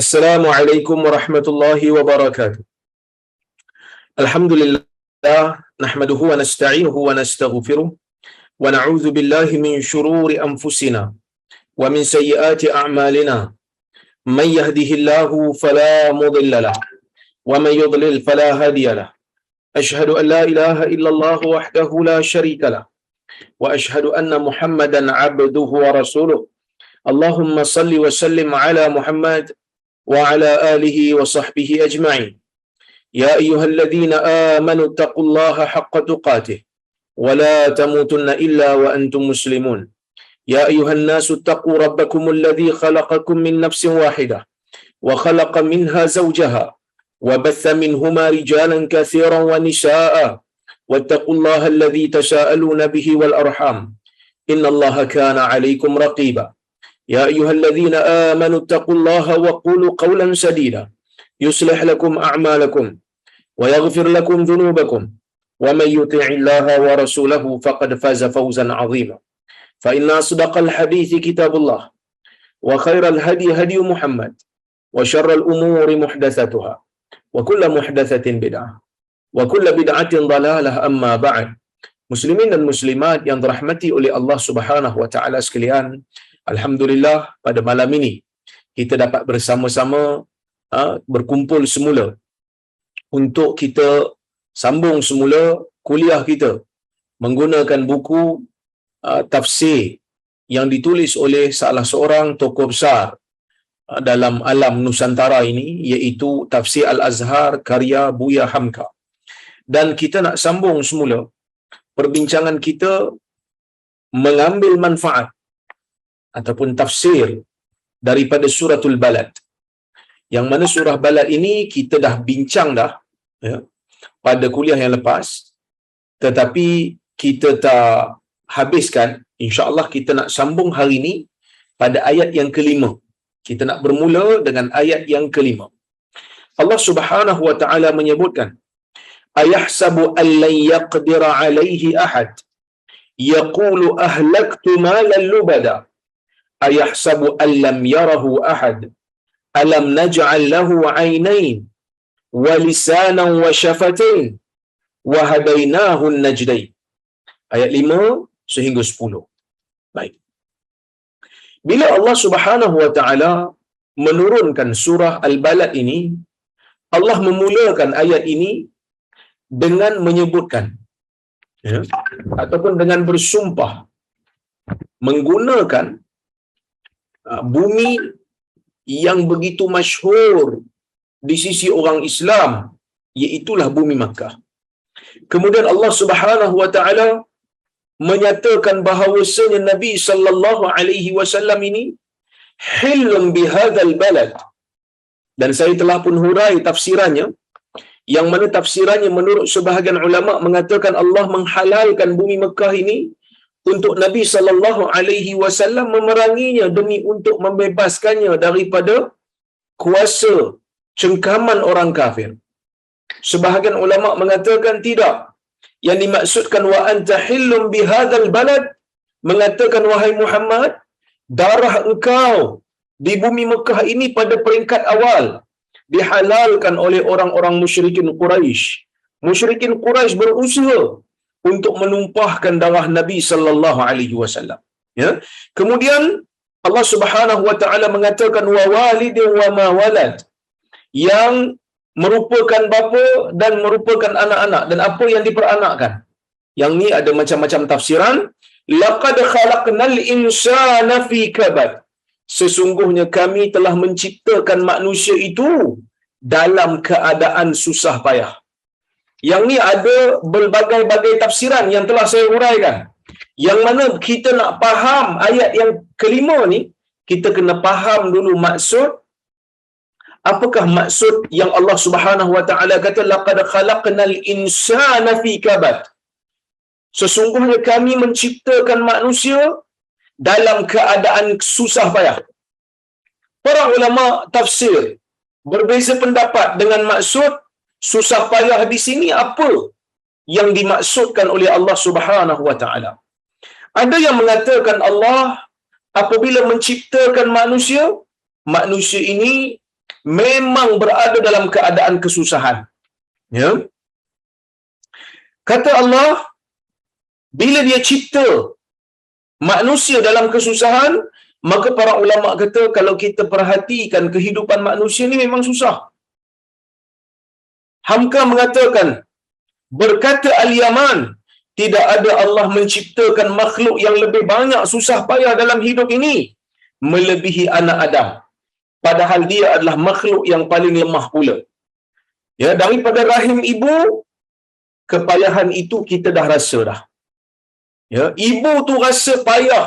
Assalamualaikum warahmatullahi wabarakatuh. Alhamdulillah, nahmaduhu wa nasta'inuhu wa nastaghfiruh wa na'udzu billahi min shururi anfusina wa min sayyiati a'malina. Man yahdihillahu fala mudilla lahu wa man yudlil fala hadiya lahu. Ashhadu an la ilaha illallah wahdahu la syarika lahu wa ashhadu anna Muhammadan 'abduhu wa rasuluh. Allahumma salli wa sallim ala Muhammad وعلى آله وصحبه أجمعين. يا أيها الذين آمنوا اتقوا الله حق تقاته ولا تموتن إلا وأنتم مسلمون. يا أيها الناس اتقوا ربكم الذي خلقكم من نفس واحدة وخلق منها زوجها وبث منهما رجالا كثيرا ونساء واتقوا الله الذي تساءلون به والأرحام إن الله كان عليكم رقيبا. يا أيها الذين آمنوا اتقوا الله وقولوا قولا سديدا يصلح لكم أعمالكم ويغفر لكم ذنوبكم ومن يطع الله ورسوله فقد فاز فوزا عظيما. فإن أصدق الحديث كتاب الله وخير الهدي هدي محمد وشر الأمور محدثاتها وكل محدثة بدعة وكل بدعة ضلالة. أما بعد. Muslimin dan muslimat yang dirahmati oleh Allah Subhanahu wa taala sekalian, alhamdulillah pada malam ini kita dapat bersama-sama berkumpul semula untuk kita sambung semula kuliah kita menggunakan buku tafsir yang ditulis oleh salah seorang tokoh besar dalam alam Nusantara ini, iaitu Tafsir Al-Azhar karya Buya Hamka. Dan kita nak sambung semula perbincangan kita mengambil manfaat ataupun tafsir daripada suratul Balad, yang mana surah Balad ini kita dah bincang dah ya, pada kuliah yang lepas, tetapi kita tak habiskan. InsyaAllah kita nak sambung hari ini pada ayat yang kelima. Kita nak bermula dengan ayat yang kelima. Allah Subhanahu wa ta'ala menyebutkan, ayahsabu an lan yaqdira alaihi ahad yaqulu ahlaktu malan lubada ayahsabu an lam yarahu ahad alam naj'al lahu 'aynayn wa lisanan wa shafatain wa hadainahu an-najdain. Ayat 5 sehingga 10. Baik. Bila Allah Subhanahu wa taala menurunkan surah Al-Balad ini, Allah memulakan ayat ini dengan menyebutkan ya, ataupun dengan bersumpah menggunakan bumi yang begitu masyhur di sisi orang Islam, iaitulah bumi Makkah. Kemudian Allah Subhanahu wa taala menyatakan bahawasanya Nabi sallallahu alaihi wasallam ini hilm bihadzal balad, dan saya telah pun hurai tafsirannya, yang mana tafsirannya menurut sebahagian ulama mengatakan Allah menghalalkan bumi Mekah ini untuk Nabi sallallahu alaihi wasallam memeranginya demi untuk membebaskannya daripada kuasa cengkaman orang kafir. Sebahagian ulama mengatakan tidak. Yang dimaksudkan wa anta hillum bihadzal balad, mengatakan wahai Muhammad, darah engkau di bumi Mekah ini pada peringkat awal dihalalkan oleh orang-orang musyrikin Quraisy. Musyrikin Quraisy berusaha untuk menumpahkan darah Nabi sallallahu alaihi wasallam. Ya. Kemudian Allah Subhanahu wa taala mengatakan wa walidin wa ma walad, yang merupakan bapa dan merupakan anak-anak dan apa yang diperanakkan. Yang ni ada macam-macam tafsiran. Laqad khalaqnal insana fi kabad, sesungguhnya kami telah menciptakan manusia itu dalam keadaan susah payah. Yang ni ada berbagai-bagai tafsiran yang telah saya huraikan. Yang mana kita nak faham ayat yang kelima ni, kita kena faham dulu maksud. Apakah maksud yang Allah Subhanahu wa taala kata laqad khalaqnal insana fi kabad? Sesungguhnya kami menciptakan manusia dalam keadaan susah payah. Para ulama tafsir berbeza pendapat dengan maksud susah payah di sini apa yang dimaksudkan oleh Allah Subhanahu wa taala. Ada yang mengatakan Allah apabila menciptakan manusia, manusia ini memang berada dalam keadaan kesusahan. Ya. Kata Allah, bila dia cipta manusia dalam kesusahan, maka para ulama kata kalau kita perhatikan kehidupan manusia ni memang susah. Hamka mengatakan, berkata Al-Yaman, tidak ada Allah menciptakan makhluk yang lebih banyak susah payah dalam hidup ini melebihi anak Adam. Padahal dia adalah makhluk yang paling lemah pula. Ya, daripada rahim ibu, kepayahan itu kita dah rasa dah. Ya, ibu tu rasa payah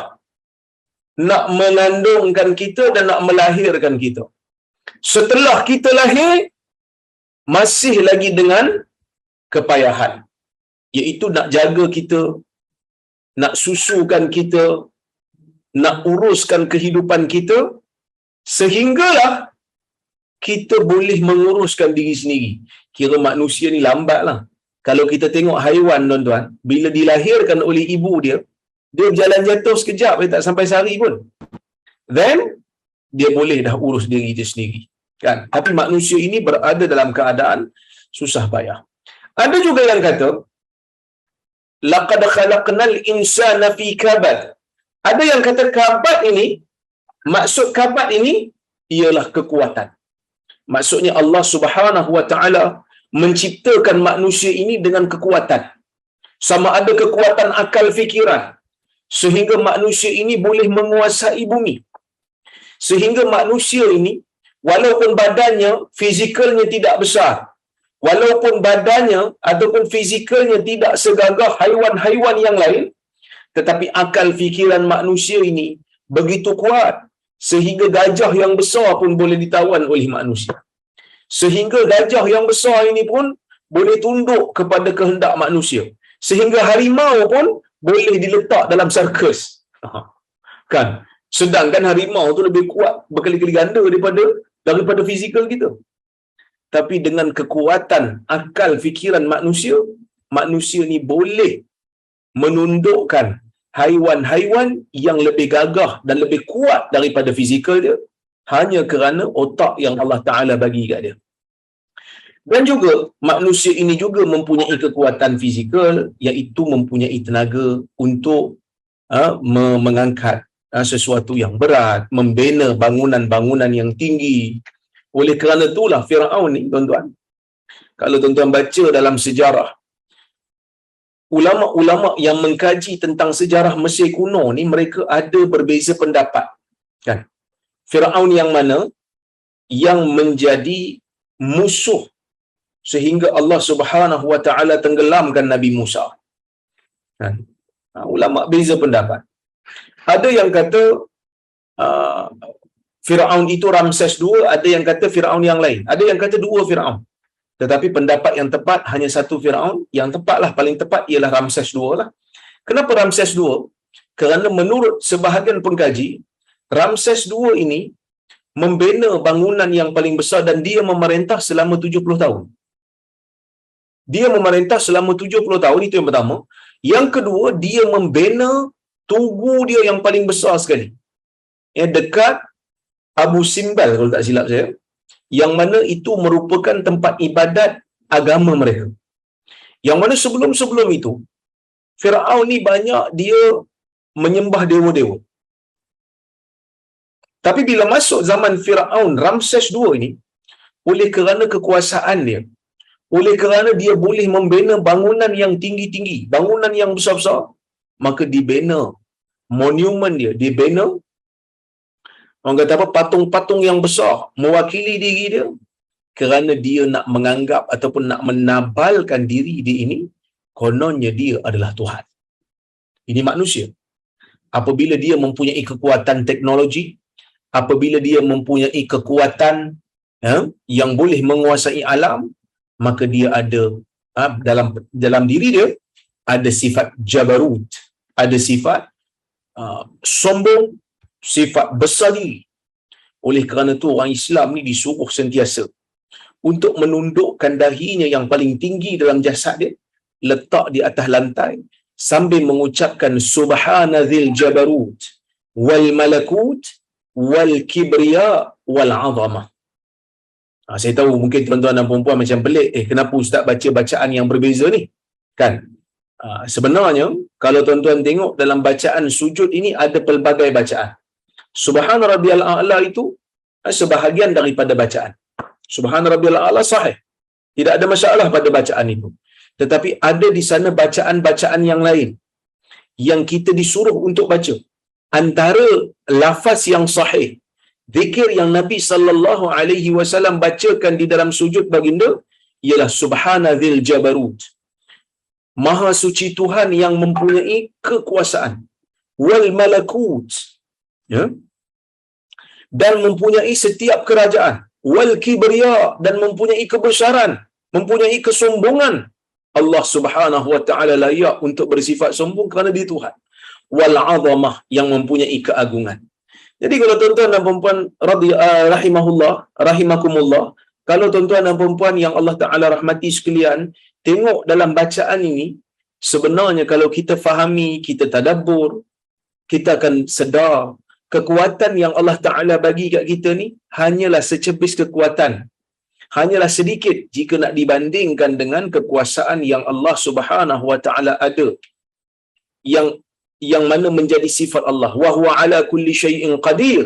nak mengandungkan kita dan nak melahirkan kita. Setelah kita lahir, masih lagi dengan kepayahan, iaitu nak jaga kita, nak susukan kita, nak uruskan kehidupan kita, sehinggalah kita boleh menguruskan diri sendiri. Kira manusia ni lambat lah. Kalau kita tengok haiwan, tuan-tuan, bila dilahirkan oleh ibu dia, dia berjalan jatuh sekejap, dia tak sampai sehari pun. Then, dia boleh dah urus diri dia sendiri. Kan? Tapi manusia ini berada dalam keadaan susah payah. Ada juga yang kata, laqad khalaqnal insana fi kabad. Ada yang kata kabad ini, maksud kabad ini ialah kekuatan. Maksudnya Allah Subhanahu wa taala menciptakan manusia ini dengan kekuatan. Sama ada kekuatan akal fikiran, sehingga manusia ini boleh menguasai bumi. Sehingga manusia ini, walaupun badannya, fizikalnya tidak besar, walaupun badannya ataupun fizikalnya tidak segagah haiwan-haiwan yang lain, tetapi akal fikiran manusia ini begitu kuat, sehingga gajah yang besar pun boleh ditawan oleh manusia. Sehingga gajah yang besar ini pun boleh tunduk kepada kehendak manusia. Sehingga harimau pun boleh diletak dalam sirkus. Kan? Sedangkan harimau tu lebih kuat berkali-kali ganda daripada fizikal kita. Tapi dengan kekuatan akal fikiran manusia, manusia ni boleh menundukkan haiwan-haiwan yang lebih gagah dan lebih kuat daripada fizikal dia, hanya kerana otak yang Allah Ta'ala bagi kat dia. Dan juga manusia ini juga mempunyai kekuatan fizikal, iaitu mempunyai tenaga untuk mengangkat sesuatu yang berat, membina bangunan-bangunan yang tinggi. Oleh kerana itulah Firaun ni, tuan-tuan, kalau tuan-tuan baca dalam sejarah, ulama-ulama yang mengkaji tentang sejarah Mesir kuno ni, mereka ada berbeza pendapat. Kan? Firaun yang mana yang menjadi musuh sehingga Allah Subhanahu wa taala tenggelamkan Nabi Musa. Kan? Ulama beza pendapat. Ada yang kata Firaun itu Ramses II, ada yang kata Firaun yang lain. Ada yang kata dua Firaun. Tetapi pendapat yang tepat hanya satu Firaun. Yang tepatlah, paling tepat ialah Ramses II lah. Kenapa Ramses II? Kerana menurut sebahagian pengkaji, Ramses II ini membina bangunan yang paling besar dan dia memerintah selama 70 tahun. Dia memerintah selama 70 tahun, itu yang pertama. Yang kedua, dia membina tugu dia yang paling besar sekali, yang dekat Abu Simbel kalau tak silap saya, yang mana itu merupakan tempat ibadat agama mereka. Yang mana sebelum-sebelum itu Firaun ni banyak dia menyembah dewa-dewa. Tapi bila masuk zaman Firaun Ramses II ini, oleh kerana kekuasaan dia, oleh kerana dia boleh membina bangunan yang tinggi-tinggi, bangunan yang besar-besar, maka dibina monumen dia, dibina orang kata apa, patung-patung yang besar mewakili diri dia, kerana dia nak menganggap ataupun nak menabalkan diri dia ini kononnya dia adalah Tuhan. Ini manusia. Apabila dia mempunyai kekuatan teknologi, apabila dia mempunyai kekuatan yang boleh menguasai alam, maka dia ada dalam diri dia ada sifat jabarut, ada sifat sombong, sifat besar diri. Oleh kerana itu orang Islam ni disuruh sentiasa untuk menundukkan dahinya yang paling tinggi dalam jasad dia, letak di atas lantai sambil mengucapkan subhanadzil jabarut wal malakut wal kibriya wal azamah. Saya tahu mungkin tuan-tuan dan puan-puan macam pelik, kenapa ustaz baca bacaan yang berbeza ni? Kan? Sebenarnya kalau tuan-tuan tengok dalam bacaan sujud ini ada pelbagai bacaan. Subhana rabbiyal a'la itu sebahagian daripada bacaan. Subhana rabbiyal a'la sahih. Tidak ada masalah pada bacaan itu. Tetapi ada di sana bacaan-bacaan yang lain yang kita disuruh untuk baca. Antara lafaz yang sahih, zikir yang Nabi sallallahu alaihi wasallam bacakan di dalam sujud baginda ialah Subhana dzil jabarut. Maha suci Tuhan yang mempunyai kekuasaan, wal malakut, ya, dan mempunyai setiap kerajaan, wal kibriya, dan mempunyai kebesaran, mempunyai kesombongan. Allah Subhanahu wa taala layak untuk bersifat sombong kerana dia Tuhan. Wal azamah, yang mempunyai keagungan. Jadi kalau tuan-tuan dan puan-puan rahimakumullah, kalau tuan-tuan dan puan-puan yang Allah Taala rahmati sekalian, tengok dalam bacaan ini, sebenarnya kalau kita fahami, kita tadabbur, kita akan sedar kekuatan yang Allah Taala bagi kat kita ni hanyalah secepis kekuatan, hanyalah sedikit jika nak dibandingkan dengan kekuasaan yang Allah Subhanahu wa taala ada, yang mana menjadi sifat Allah, wa huwa ala kulli syai'in qadir.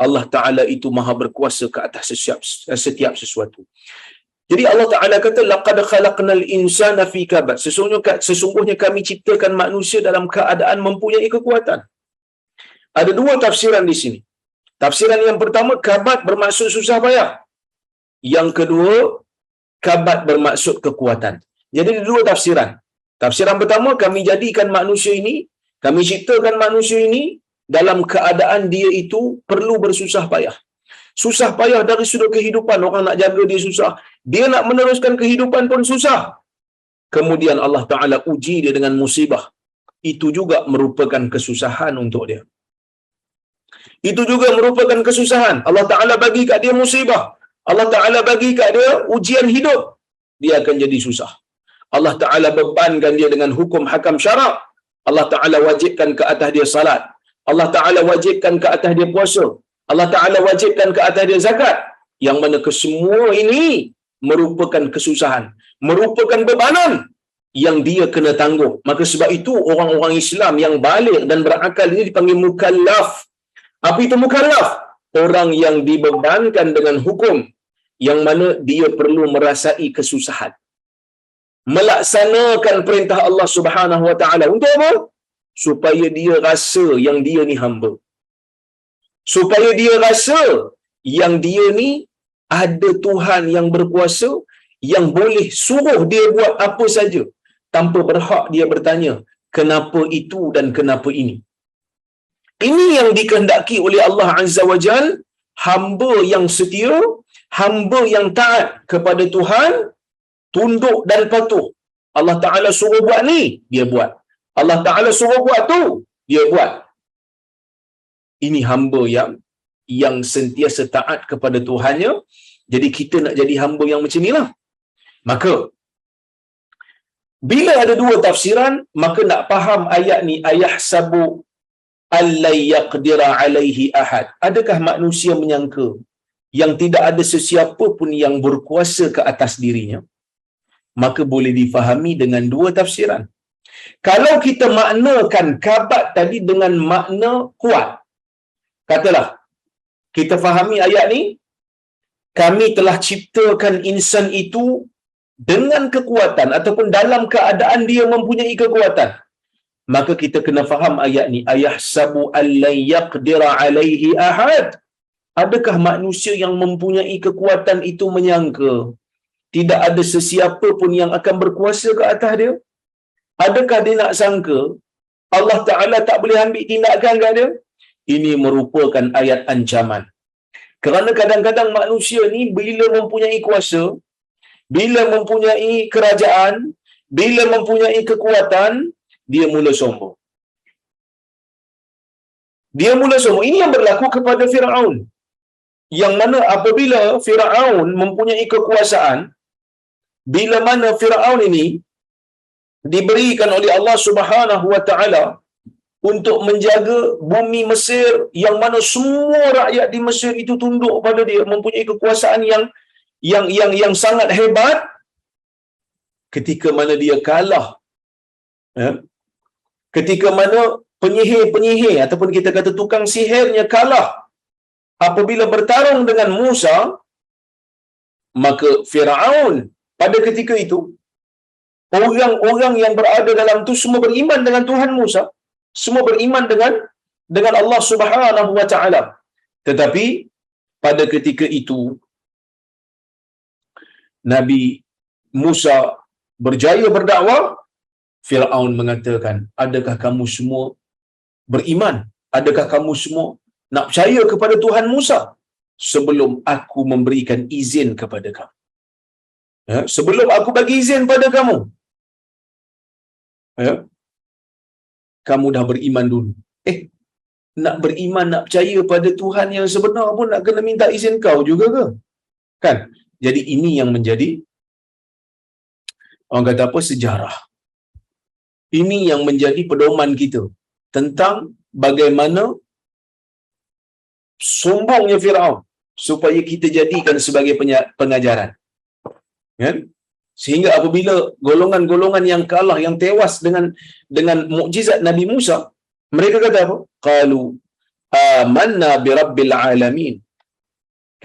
Allah Taala itu maha berkuasa ke atas setiap sesuatu. Jadi Allah Taala kata laqad khalaqnal insana fi kabad. Sesungguhnya kami ciptakan manusia dalam keadaan mempunyai kekuatan. Ada dua tafsiran di sini. Tafsiran yang pertama, kabad bermaksud susah payah. Yang kedua, kabad bermaksud kekuatan. Jadi ada dua tafsiran. Tafsiran pertama, kami jadikan manusia ini, kami ciptakan manusia ini dalam keadaan dia itu perlu bersusah payah. Susah payah dari sudut kehidupan, orang nak jaga dia susah, dia nak meneruskan kehidupan pun susah. Kemudian Allah Ta'ala uji dia dengan musibah. Itu juga merupakan kesusahan untuk dia. Itu juga merupakan kesusahan. Allah Ta'ala bagi kat dia musibah, Allah Ta'ala bagi kat dia ujian hidup, dia akan jadi susah. Allah Ta'ala bebankan dia dengan hukum hakam syarak. Allah Ta'ala wajibkan ke atas dia salat. Allah Ta'ala wajibkan ke atas dia puasa. Allah Ta'ala wajibkan ke atas dia zakat. Yang mana kesemua ini merupakan kesusahan, merupakan bebanan yang dia kena tanggung. Maka sebab itu orang-orang Islam yang baligh dan berakal ini dipanggil mukallaf. Apa itu mukallaf? Orang yang dibebankan dengan hukum yang mana dia perlu merasai kesusahan, melaksanakan perintah Allah Subhanahu wa taala. Untuk apa? Supaya dia rasa yang dia ni hamba. Supaya dia rasa yang dia ni ada Tuhan yang berkuasa, yang boleh suruh dia buat apa saja tanpa berhak dia bertanya kenapa itu dan kenapa ini. Ini yang dikehendaki oleh Allah Azza wa Jal. Hamba yang setia, hamba yang taat kepada Tuhan, tunduk dan patuh. Allah Ta'ala suruh buat ni, dia buat. Allah Ta'ala suruh buat tu, dia buat. Ini hamba yang sentiasa taat kepada Tuhannya. Jadi kita nak jadi hamba yang macam inilah. Maka bila ada dua tafsiran, maka nak faham ayat ni, ayahsabu allai yaqdira alaihi ahad. Adakah manusia menyangka yang tidak ada sesiapa pun yang berkuasa ke atas dirinya? Maka boleh difahami dengan dua tafsiran. Kalau kita maknakan kabad tadi dengan makna kuat, katalah kita fahami ayat ni, kami telah ciptakan insan itu dengan kekuatan ataupun dalam keadaan dia mempunyai kekuatan. Maka kita kena faham ayat ni, ayahsabu allan yaqdira alaihi ahad. Adakah manusia yang mempunyai kekuatan itu menyangka tidak ada sesiapa pun yang akan berkuasa ke atas dia? Adakah dia nak sangka Allah Ta'ala tak boleh ambil tindakan kat dia? Ini merupakan ayat ancaman. Kerana kadang-kadang manusia ni bila mempunyai kuasa, bila mempunyai kerajaan, bila mempunyai kekuatan, dia mula sombong. Dia mula sombong. Ini yang berlaku kepada Firaun. Yang mana apabila Firaun mempunyai kekuasaan, bila mana Firaun ini diberikan oleh Allah Subhanahu wa taala untuk menjaga bumi Mesir, yang mana semua rakyat di Mesir itu tunduk pada dia, mempunyai kekuasaan yang sangat hebat ketika mana dia kalah, ya? Ketika mana penyihir ataupun kita kata tukang sihirnya kalah apabila bertarung dengan Musa, maka Firaun pada ketika itu, orang-orang yang berada dalam tu semua beriman dengan Tuhan Musa, semua beriman dengan Allah Subhanahu wa taala. Tetapi pada ketika itu Nabi Musa berjaya berdakwah, Firaun mengatakan, adakah kamu semua beriman? Adakah kamu semua nak percaya kepada Tuhan Musa sebelum aku memberikan izin kepada kamu? Ya, sebelum aku bagi izin pada kamu, ya, kamu dah beriman dulu. Nak beriman, nak percaya pada Tuhan yang sebenar pun nak kena minta izin kau juga ke? Kan? Jadi ini yang menjadi, orang kata apa, sejarah. Ini yang menjadi pedoman kita tentang bagaimana sombongnya Firaun, supaya kita jadikan sebagai pengajaran. Kan? Sehingga apabila golongan-golongan yang kalah, yang tewas dengan mukjizat Nabi Musa, mereka kata apa? Qalu amanna bi rabbil alamin.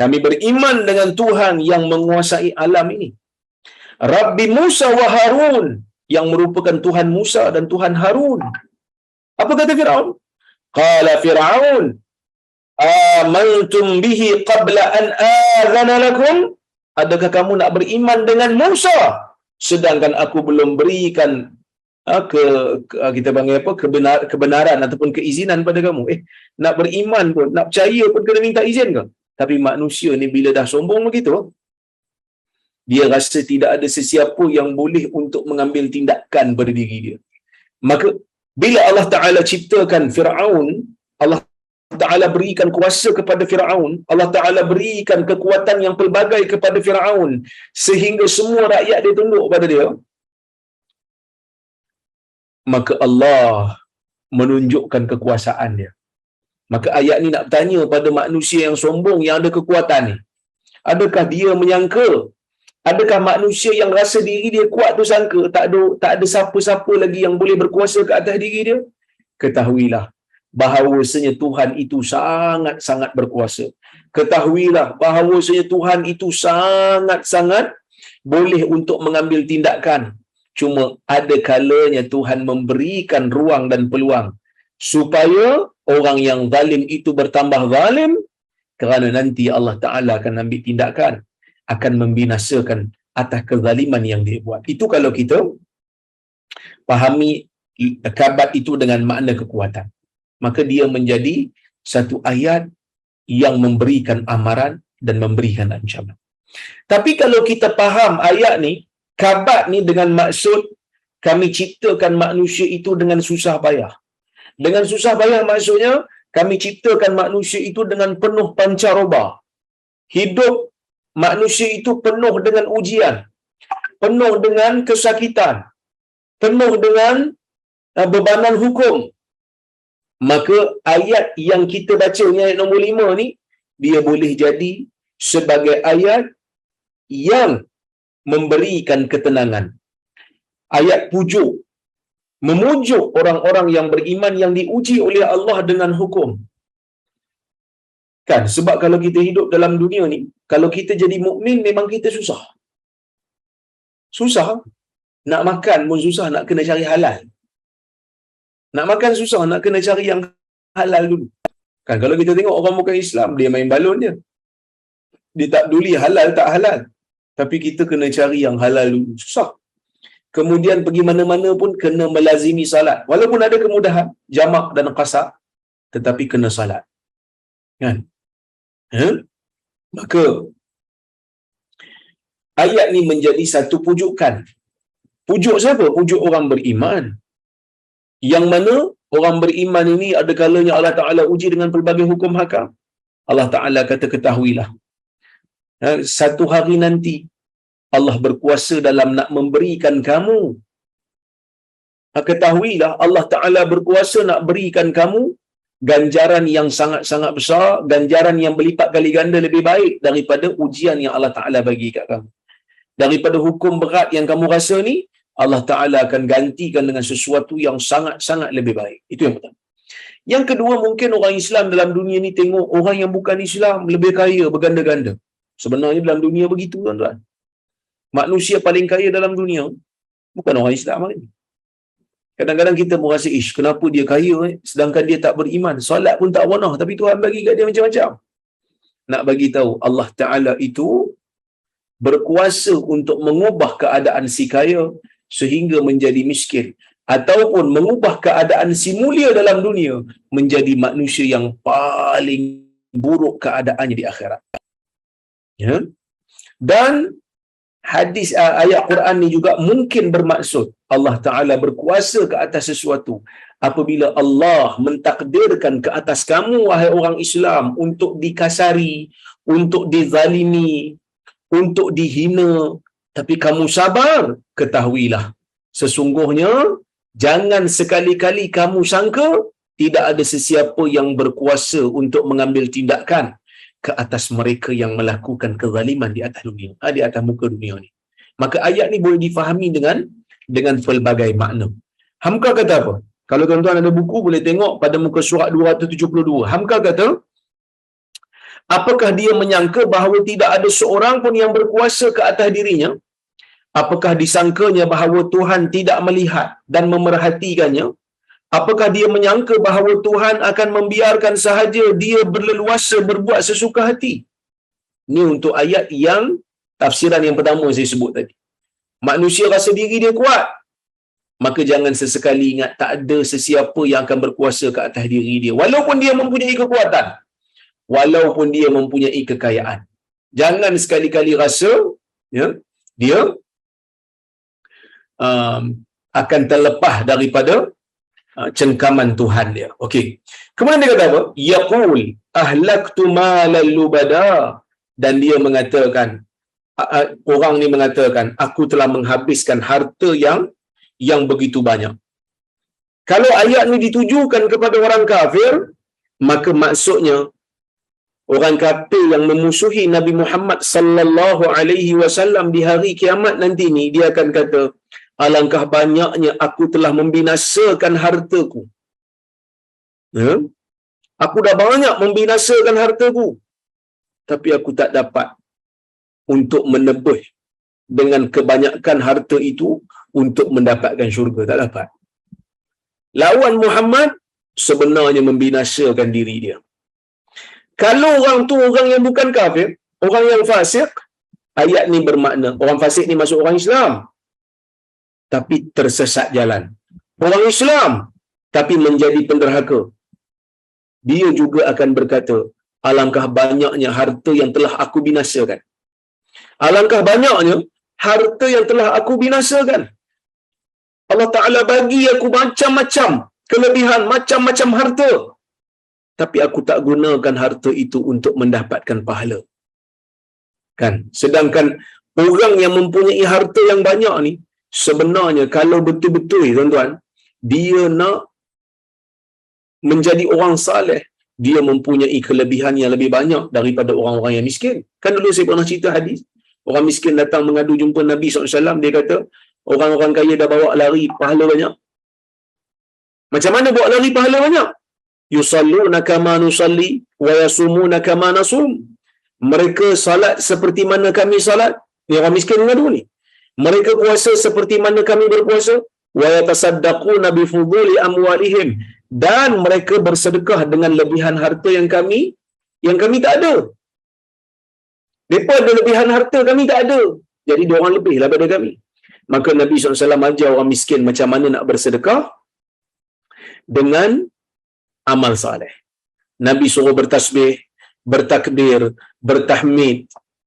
Kami beriman dengan Tuhan yang menguasai alam ini. Rabbi Musa wa Harun, yang merupakan Tuhan Musa dan Tuhan Harun. Apa kata Firaun? Qala Firaun amantum bihi qabla an azana lakum. Adakah kamu nak beriman dengan Musa sedangkan aku belum berikan kita panggil apa, kebenaran ataupun keizinan pada kamu? Nak beriman pun, nak percaya pun kena minta izin ke? Tapi manusia ni bila dah sombong begitu, dia rasa tidak ada sesiapa yang boleh untuk mengambil tindakan pada diri dia. Maka bila Allah Ta'ala ciptakan Firaun, Allah Ta'ala berikan kuasa kepada Firaun, Allah Ta'ala berikan kekuatan yang pelbagai kepada Firaun, sehingga semua rakyat dia tunduk pada dia, maka Allah menunjukkan kekuasaan dia. Maka ayat ni nak bertanya pada manusia yang sombong, yang ada kekuatan ni, adakah dia menyangka, adakah manusia yang rasa diri dia kuat tu sangka tak ada siapa-siapa lagi yang boleh berkuasa ke atas diri dia? Ketahuilah bahawasanya Tuhan itu sangat-sangat berkuasa. Ketahuilah bahawasanya Tuhan itu sangat-sangat boleh untuk mengambil tindakan. Cuma ada kalanya Tuhan memberikan ruang dan peluang supaya orang yang zalim itu bertambah zalim, kerana nanti Allah Ta'ala akan ambil tindakan, akan membinasakan atas kezaliman yang dia buat. Itu kalau kita fahami kabat itu dengan makna kekuatan, maka dia menjadi satu ayat yang memberikan amaran dan memberikan ancaman. Tapi kalau kita faham ayat ni, kabat ni dengan maksud kami ciptakan manusia itu dengan susah payah. Dengan susah payah maksudnya kami ciptakan manusia itu dengan penuh pancaroba. Hidup manusia itu penuh dengan ujian, penuh dengan kesakitan, penuh dengan bebanan hukum. Maka ayat yang kita baca ni, ayat nombor 5 ni, dia boleh jadi sebagai ayat yang memberikan ketenangan. Ayat pujuk, memujuk orang-orang yang beriman yang diuji oleh Allah dengan hukum. Kan, sebab kalau kita hidup dalam dunia ni, kalau kita jadi mukmin memang kita susah. Susah. Nak makan pun susah, nak kena cari halal. Nak makan susah, nak kena cari yang halal dulu. Kan, kalau kita tengok orang bukan Islam, dia main balon je. Dia tak peduli halal tak halal. Tapi kita kena cari yang halal dulu. Susah. Kemudian pergi mana-mana pun kena melazimi salat. Walaupun ada kemudahan, jamak dan qasar, tetapi kena salat. Kan? Maka ayat ni menjadi satu pujukan. Pujuk siapa? Pujuk orang beriman. Yang mana orang beriman ini ada kalanya Allah Ta'ala uji dengan pelbagai hukum hakam. Allah Ta'ala kata, ketahuilah, satu hari nanti Allah berkuasa dalam nak memberikan kamu. Ketahuilah Allah Ta'ala berkuasa nak berikan kamu ganjaran yang sangat-sangat besar, ganjaran yang berlipat kali ganda lebih baik daripada ujian yang Allah Ta'ala bagi kat kamu. Daripada hukum berat yang kamu rasa ni, Allah Ta'ala akan gantikan dengan sesuatu yang sangat-sangat lebih baik. Itu yang pertama. Yang kedua, mungkin orang Islam dalam dunia ni tengok orang yang bukan Islam lebih kaya berganda-ganda. Sebenarnya dalam dunia begitu, tuan-tuan. Manusia paling kaya dalam dunia bukan orang Islam hari ni. Kadang-kadang kita merasa, kenapa dia kaya sedangkan dia tak beriman. Solat pun tak warnah, tapi Tuhan bagi kat dia macam-macam. Nak bagi tahu, Allah Ta'ala itu berkuasa untuk mengubah keadaan si kaya sehingga menjadi miskin, ataupun mengubah keadaan si mulia dalam dunia menjadi manusia yang paling buruk keadaannya di akhirat. Ya? Dan hadis ayat Quran ni juga mungkin bermaksud Allah Ta'ala berkuasa ke atas sesuatu apabila Allah mentakdirkan ke atas kamu, wahai orang Islam, untuk dikasari, untuk dizalimi, untuk dihina, tapi kamu sabar. Ketahuilah, sesungguhnya jangan sekali-kali kamu sangka tidak ada sesiapa yang berkuasa untuk mengambil tindakan ke atas mereka yang melakukan kezaliman di atas dunia, di atas muka dunia ni. Maka ayat ni boleh difahami dengan pelbagai makna. Hamka kata apa? Kalau tuan-tuan ada buku boleh tengok pada muka surat 272. Hamka kata, apakah dia menyangka bahawa tidak ada seorang pun yang berkuasa ke atas dirinya? Apakah disangkanya bahawa Tuhan tidak melihat dan memerhatikannya? Apakah dia menyangka bahawa Tuhan akan membiarkan sahaja dia berleluasa berbuat sesuka hati? Ini untuk ayat yang tafsiran yang pertama saya sebut tadi. Manusia rasa diri dia kuat, maka jangan sesekali ingat tak ada sesiapa yang akan berkuasa ke atas diri dia, walaupun dia mempunyai kekuatan, walaupun dia mempunyai kekayaan. Jangan sekali-kali rasa dia akan terlepas daripada cengkaman Tuhan dia. Okey. Kemudian dia kata apa? Yaqul ahlaktu malal lubada, dan dia mengatakan, orang ni mengatakan, aku telah menghabiskan harta yang begitu banyak. Kalau ayat ni ditujukan kepada orang kafir, maka maksudnya orang kafir yang memusuhi Nabi Muhammad sallallahu alaihi wasallam di hari kiamat nanti ni, dia akan kata, alangkah banyaknya aku telah membinasakan hartaku. Aku dah banyak membinasakan hartaku, tapi aku tak dapat untuk menebus dengan kebanyakan harta itu untuk mendapatkan syurga. Tak dapat. Lawan Muhammad sebenarnya membinasakan diri dia. Kalau orang tu orang yang bukan kafir, orang yang fasik, ayat ni bermakna orang fasik ni masuk orang Islam tapi tersesat jalan. Orang Islam tapi menjadi penderhaka. Dia juga akan berkata, alangkah banyaknya harta yang telah aku binasakan. Alangkah banyaknya harta yang telah aku binasakan. Allah Ta'ala bagi aku macam-macam kelebihan, macam-macam harta, tapi aku tak gunakan harta itu untuk mendapatkan pahala. Kan? Sedangkan orang yang mempunyai harta yang banyak ni, sebenarnya kalau betul-betul tuan-tuan, dia nak menjadi orang saleh, dia mempunyai kelebihan yang lebih banyak daripada orang-orang yang miskin. Kan dulu saya pernah cerita hadis, orang miskin datang mengadu jumpa Nabi SAW, dia kata, orang-orang kaya dah bawa lari pahala banyak. Macam mana bawa lari pahala banyak? Yusalluna kama nusalli wa yasumuna kama nasum. Mereka salat seperti mana kami salat. Ni orang miskin mengadu ni. Mereka puasa seperti mana kami berpuasa. Wa yatasaddaquna bi fuduli amwalihim, dan mereka bersedekah dengan lebihan harta yang kami tak ada. Mereka ada lebihan harta, kami tak ada. Jadi dia orang lebih daripada kami. Maka Nabi SAW ajar orang miskin macam mana nak bersedekah dengan amal saleh. Nabi suruh bertasbih, bertakbir, bertahmid,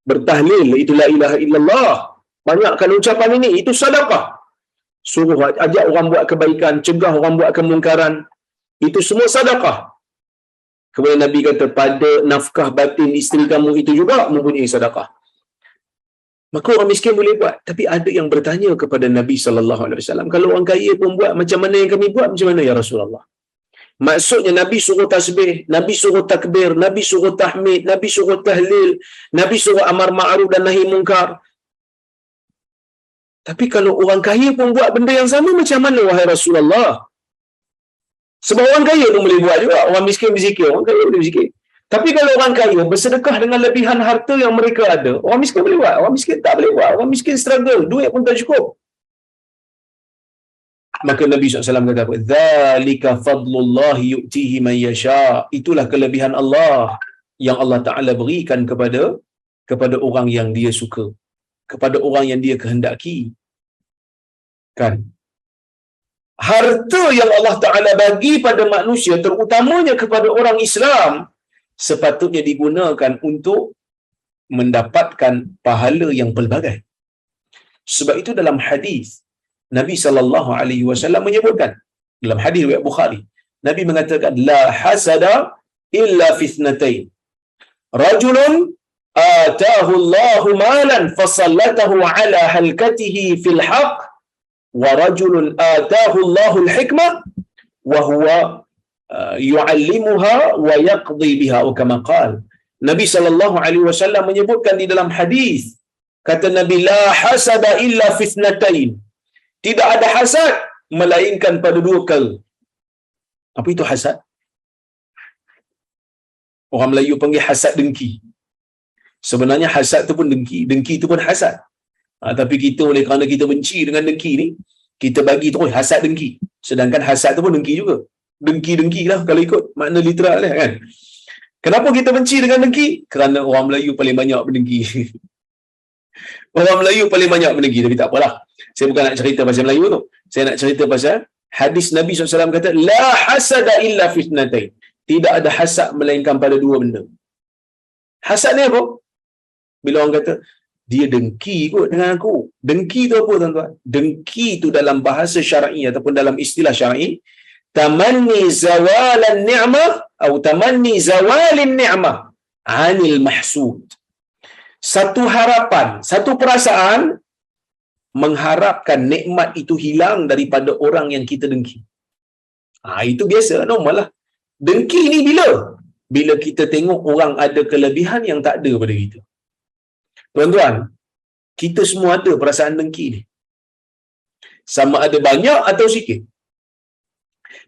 bertahlil, itu la ilaha illallah. Banyakkan ucapan ini, itu sedekah. Suruh ajak orang buat kebaikan, cegah orang buat kemungkaran, itu semua sedekah. Kemudian Nabi kata, pada nafkah batin isteri kamu itu juga mempunyai sedekah. Maka orang miskin boleh buat. Tapi ada yang bertanya kepada Nabi SAW, kalau orang kaya pun buat, macam mana yang kami buat, macam mana ya Rasulullah? Maksudnya Nabi suruh tasbih, Nabi suruh takbir, Nabi suruh tahmid, Nabi suruh tahlil, Nabi suruh amar ma'ruf dan nahi munkar. Tapi kalau orang kaya pun buat benda yang sama, macam mana wahai Rasulullah? Sebab orang kaya pun boleh buat juga, orang miskin berzikir, orang kaya boleh berzikir. Tapi kalau orang kaya bersedekah dengan lebihan harta yang mereka ada, orang miskin boleh buat, orang miskin tak boleh buat, orang miskin struggle, duit pun tak cukup. Maka Nabi SAW kata apa? Dzalika fadlullahi yu'tihi man yasha. Itulah kelebihan Allah yang Allah Ta'ala berikan kepada orang yang dia suka, kepada orang yang dia kehendaki. Kan? Harta yang Allah Ta'ala bagi pada manusia, terutamanya kepada orang Islam, sepatutnya digunakan untuk mendapatkan pahala yang pelbagai. Sebab itu dalam hadis Nabi sallallahu alaihi wasallam menyebutkan, dalam hadis riwayat Bukhari, Nabi mengatakan la hasada illa fi ithnatain. Rajulun ataahu Allahu malan fasallatahu ala halkatihi fil haqq wa rajulun ataahu Allahu al-hikmah wa huwa yu'allimuha wa yaqdi biha, atau kama qala. Nabi sallallahu alaihi wasallam menyebutkan di dalam hadis, kata Nabi, la hasada illa fi ithnatain. Tidak ada hasad melainkan pada dua perkara. Apa itu hasad? Orang Melayu panggil hasad dengki. Sebenarnya hasad tu pun dengki, dengki tu pun hasad. Tapi kita oleh kerana kita benci dengan dengki ni, kita bagi terus hasad dengki. Sedangkan hasad tu pun dengki juga. Dengki-dengki lah kalau ikut makna literal lah kan. Kenapa kita benci dengan dengki? Kerana orang Melayu paling banyak berdengki. Orang Melayu paling banyak berdengki. Tapi tak apalah, saya bukan nak cerita pasal Melayu tu. Saya nak cerita pasal hadis Nabi SAW kata, la hasada illa fitnatain. Tidak ada hasad melainkan pada dua benda. Hasad ni apa? Bila orang kata, dia dengki kot dengan aku. Dengki tu apa tuan-tuan? Dengki tu dalam bahasa syar'i ataupun dalam istilah syar'i, tamanni zawalan ni'mah atau tamanni zawalin ni'mah anil mahsud. Satu harapan, satu perasaan mengharapkan nikmat itu hilang daripada orang yang kita dengki. Itu biasa, normal lah. Dengki ni bila? Bila kita tengok orang ada kelebihan yang tak ada pada kita. Tuan-tuan, kita semua ada perasaan dengki ni. Sama ada banyak atau sikit.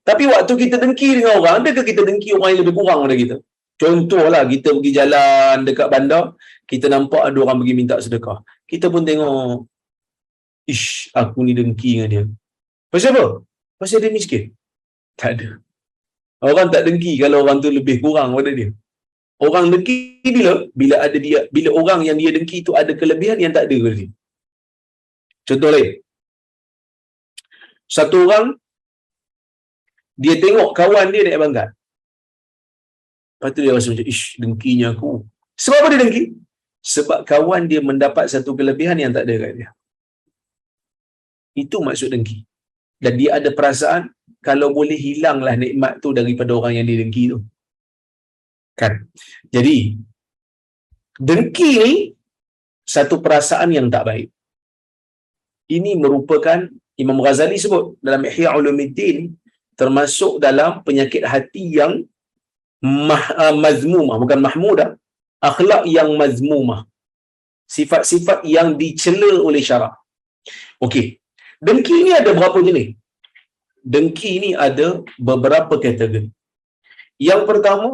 Tapi waktu kita dengki dengan orang, adakah kita dengki orang yang lebih kurang pada kita? Contohlah, kita pergi jalan dekat bandar, kita nampak ada orang pergi minta sedekah. Kita pun tengok, ish, aku ni dengki dengan dia. Pasal apa? Pasal dia miskin? Tak ada. Orang tak dengki kalau orang tu lebih kurang pada dia. Orang dengki bila ada dia, bila orang yang dia dengki tu ada kelebihan yang tak ada pada dia. Contoh lain. Satu orang, dia tengok kawan dia naik pangkat. Lepas tu dia rasa macam, ish, dengkinya aku. Sebab apa dia dengki? Sebab kawan dia mendapat satu kelebihan yang tak ada kat dia. Itu maksud dengki. Dan dia ada perasaan, kalau boleh hilanglah nikmat tu daripada orang yang dia dengki tu. Kan? Jadi, dengki ni satu perasaan yang tak baik. Ini merupakan, Imam Ghazali sebut dalam Ihya Ulumuddin, termasuk dalam penyakit hati yang mazmumah, bukan mahmudah, akhlak yang mazmumah, sifat-sifat yang dicela oleh syarak. Okey, dengki ni ada berapa jenis? Dengki ni ada beberapa kategori. Yang pertama,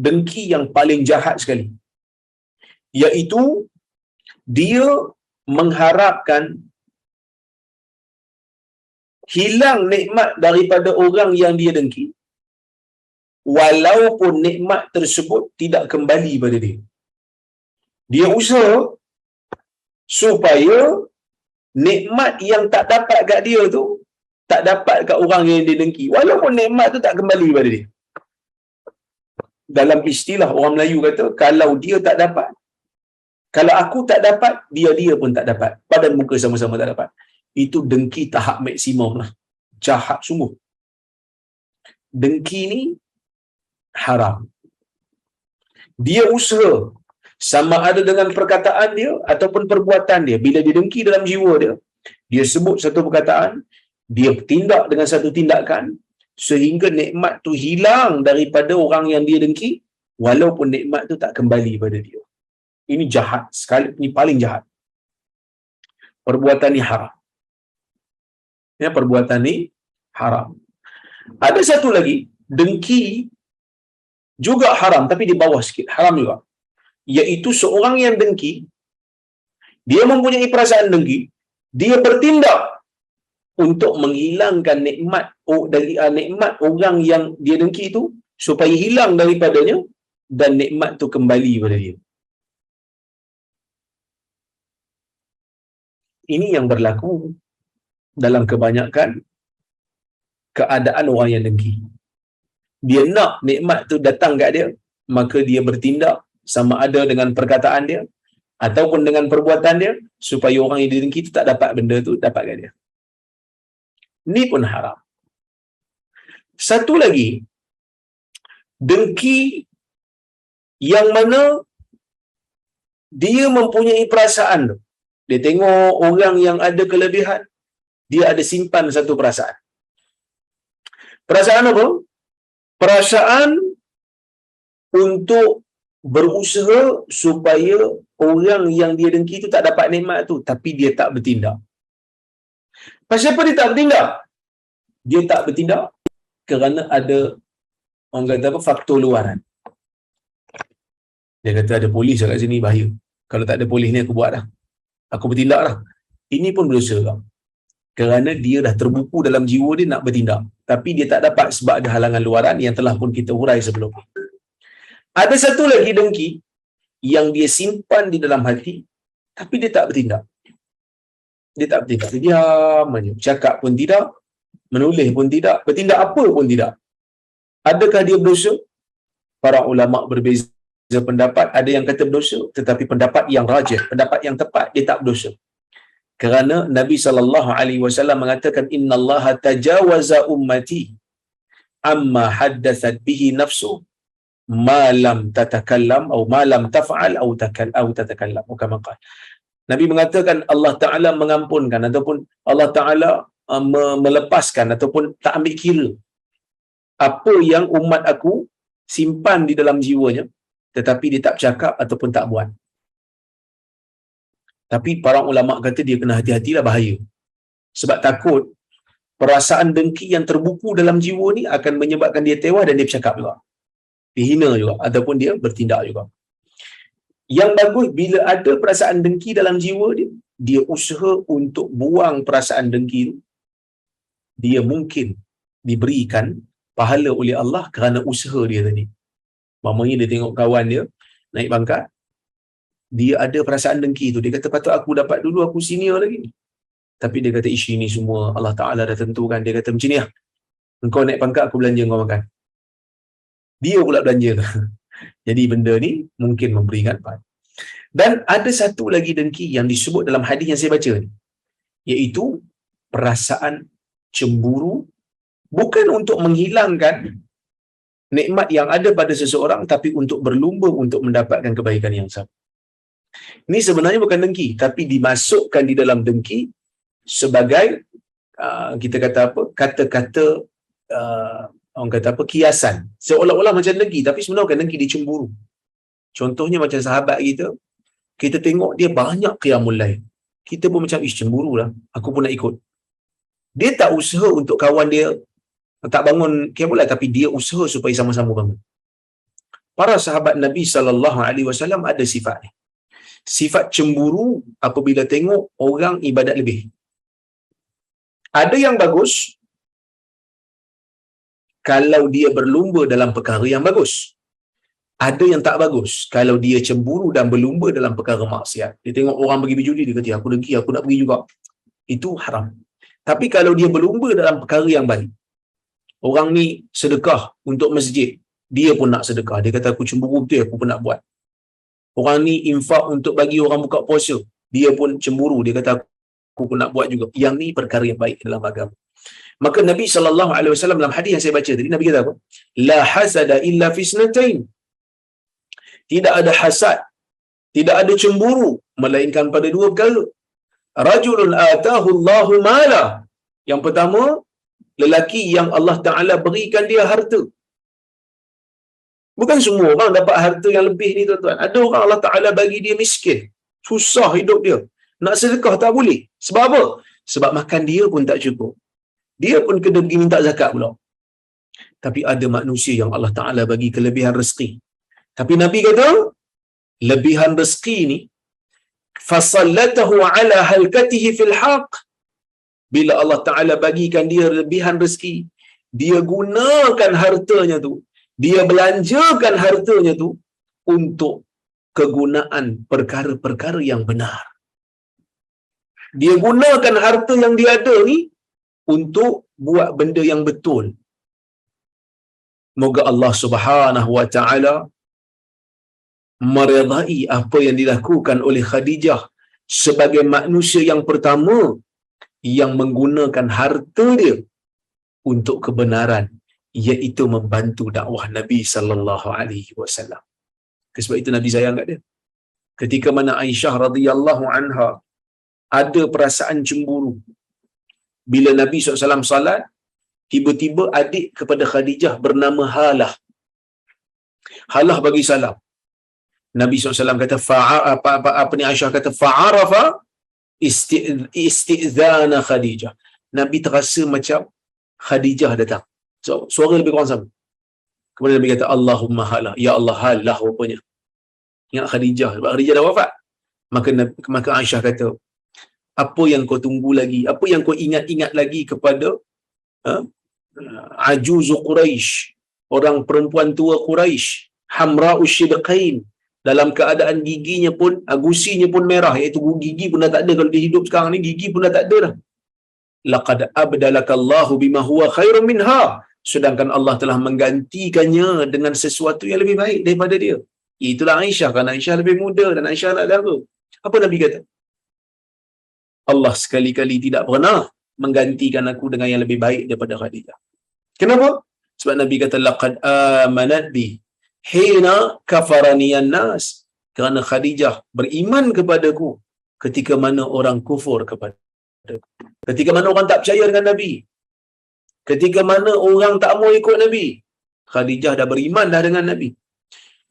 dengki yang paling jahat sekali, iaitu dia mengharapkan hilang nikmat daripada orang yang dia dengki, walaupun nikmat tersebut tidak kembali pada dia. Dia usaha supaya nikmat yang tak dapat kat dia tu tak dapat kat orang yang dia dengki, walaupun nikmat tu tak kembali pada dia. Dalam istilah orang Melayu kata, kalau dia tak dapat, kalau aku tak dapat, dia pun tak dapat. Pada muka sama-sama tak dapat. Itu dengki tahap maksimum lah. Jahat sungguh. Dengki ni haram. Dia usaha, sama ada dengan perkataan dia ataupun perbuatan dia. Bila dia dengki dalam jiwa dia, dia sebut satu perkataan, dia tindak dengan satu tindakan sehingga nikmat tu hilang daripada orang yang dia dengki, walaupun nikmat tu tak kembali pada dia. Ini jahat sekali, ini paling jahat. Perbuatan ni haram. Ya, perbuatan ni haram. Ada satu lagi, dengki juga haram, tapi di bawah sikit, haram juga. Iaitu seorang yang dengki, dia mempunyai perasaan dengki, dia bertindak untuk menghilangkan nikmat orang yang dia dengki itu supaya hilang daripadanya dan nikmat tu kembali pada dia. Ini yang berlaku dalam kebanyakan keadaan orang yang dengki. Dia nak nikmat tu datang kat dia, maka dia bertindak sama ada dengan perkataan dia ataupun dengan perbuatan dia supaya orang yang dengki tu tak dapat benda tu dapat kat dia. Ni pun haram. Satu lagi, dengki yang mana dia mempunyai perasaan tu. Dia tengok orang yang ada kelebihan, dia ada simpan satu perasaan. Perasaan apa? Perasaan untuk berusaha supaya orang yang dia dengki itu tak dapat nikmat tu, tapi dia tak bertindak. Pasal apa dia tak bertindak? Dia tak bertindak kerana ada, orang kata apa, faktor luaran. Dia kata ada polis kat sini, bahaya. Kalau tak ada polis ni aku buat dah. Aku bertindak lah. Ini pun berdosa kan? Kerana dia dah terbuku dalam jiwa dia nak bertindak. Tapi dia tak dapat sebab ada halangan luaran yang telah pun kita hurai sebelum ni. Ada satu lagi dengki yang dia simpan di dalam hati, tapi dia tak bertindak. Dia tak bertindak. Dia diam aja. Cakap pun tidak, menulis pun tidak, bertindak apa pun tidak. Adakah dia berdosa? Para ulama berbeza pendapat. Ada yang kata berdosa, tetapi pendapat yang rajih, pendapat yang tepat, dia tak berdosa. Kerana Nabi SAW mengatakan, innallaha tajawaza ummati amma haddathat bihi nafsu ma lam tatakallam atau ma lam taf'al atau tatakallam. Bukan. Nabi mengatakan Allah Ta'ala mengampunkan ataupun Allah Ta'ala melepaskan ataupun tak ambil kira apa yang umat aku simpan di dalam jiwanya, tetapi dia tak bercakap ataupun tak buat. Tapi para ulama kata dia kena hati-hatilah, bahaya. Sebab takut perasaan dengki yang terbuku dalam jiwa ni akan menyebabkan dia tewas dan dia bercakap juga. Dia hina juga ataupun dia bertindak juga. Yang bagus bila ada perasaan dengki dalam jiwa dia, dia usaha untuk buang perasaan dengki itu. Dia mungkin diberikan pahala oleh Allah kerana usaha dia tadi. Mamanya dia tengok kawan dia naik pangkat, dia ada perasaan dengki tu. Dia kata patut aku dapat dulu, aku senior lagi. Tapi dia kata isu ini semua Allah Ta'ala dah tentukan. Dia kata macam ni lah, engkau naik pangkat, aku belanja kau makan. Dia pula belanja. Jadi benda ni mungkin memberikan pahala. Dan ada satu lagi dengki yang disebut dalam hadis yang saya baca ni, iaitu perasaan cemburu, bukan untuk menghilangkan nikmat yang ada pada seseorang, tapi untuk berlumba untuk mendapatkan kebaikan yang sama. Ini sebenarnya bukan dengki, tapi dimasukkan di dalam dengki sebagai kita kata apa, kata-kata orang kata apa, kiasan, seolah-olah macam dengki, tapi sebenarnya bukan dengki, dia cemburu. Contohnya macam sahabat kita tengok dia banyak qiyamul lail, kita pun macam cemburu lah, aku pun nak ikut. Dia tak usaha untuk kawan dia tak bangun qiyamul lail, tapi dia usaha supaya sama-sama bangun. Para sahabat Nabi SAW ada sifat ni, sifat cemburu apabila tengok orang ibadat lebih. Ada yang bagus kalau dia berlumba dalam perkara yang bagus. Ada yang tak bagus kalau dia cemburu dan berlumba dalam perkara maksiat. Dia tengok orang pergi berjudi, dia kata aku dengki, aku nak pergi juga. Itu haram. Tapi kalau dia berlumba dalam perkara yang baik, orang ni sedekah untuk masjid, dia pun nak sedekah. Dia kata aku cemburu betul, aku pun nak buat. Orang ni infak untuk bagi orang buka puasa, dia pun cemburu, dia kata aku pun nak buat juga. Yang ni perkara yang baik dalam agama. Maka Nabi SAW dalam hadis yang saya baca tadi, Nabi kata apa? La hasada illa fi snatain. Tidak ada hasad, tidak ada cemburu, melainkan pada dua perkara. Rajulun atahu Allahu mala. Yang pertama, lelaki yang Allah Ta'ala berikan dia harta. Bukan semua orang dapat harta yang lebih ni tuan-tuan. Ada orang Allah Ta'ala bagi dia miskin. Susah hidup dia. Nak sedekah tak boleh. Sebab apa? Sebab makan dia pun tak cukup. Dia pun kena pergi minta zakat pula. Tapi ada manusia yang Allah Ta'ala bagi kelebihan rezeki. Tapi Nabi kata, lebihan rezeki ni, fasallatahu ala halkatihi fil haq. Bila Allah Ta'ala bagikan dia lebihan rezeki, dia gunakan hartanya tu, dia belanjakan hartanya tu untuk kegunaan perkara-perkara yang benar. Dia gunakan harta yang dia ada ni untuk buat benda yang betul. Moga Allah Subhanahu wa Ta'ala meredai apa yang dilakukan oleh Khadijah sebagai manusia yang pertama yang menggunakan harta dia untuk kebenaran, iaitu membantu dakwah Nabi sallallahu alaihi wasallam. Sebab itu Nabi sayang kat dia. Ketika mana Aisyah radhiyallahu anha ada perasaan cemburu bila Nabi SAW salat, tiba-tiba adik kepada Khadijah bernama Halah. Halah bagi salam. Nabi SAW kata apa ni, Aisyah kata fa'arafa istizana Khadijah. Nabi terasa macam Khadijah datang. So, suara lebih kurang sama. Kemudian Nabi kata Allahumma Halah, ya Allah Halah rupanya. Ingat Khadijah, sebab Khadijah dah wafat. Maka Aisyah kata, apa yang kau tunggu lagi? Apa yang kau ingat-ingat lagi kepada ajuzu Quraisy, orang perempuan tua Quraisy, hamra'u syidqain, dalam keadaan giginya pun, gusinya pun merah, iaitu gigi pun dah tak ada. Kalau dia hidup sekarang ni, gigi pun dah tak ada dah. Laqad abdalakallahu bima huwa khairun minha, sedangkan Allah telah menggantikannya dengan sesuatu yang lebih baik daripada dia. Itulah Aisyah, kan Aisyah lebih muda dan Aisyah anak dara. Apa Nabi kata? Allah sekali-kali tidak pernah menggantikan aku dengan yang lebih baik daripada Khadijah. Kenapa? Sebab Nabi kata laqad amanat bi hina kafaraniyan nas, kerana Khadijah beriman kepadaku ketika mana orang kufur kepadaku. Ketika mana orang tak percaya dengan Nabi, ketika mana orang tak mau ikut Nabi, Khadijah dah beriman dah dengan Nabi.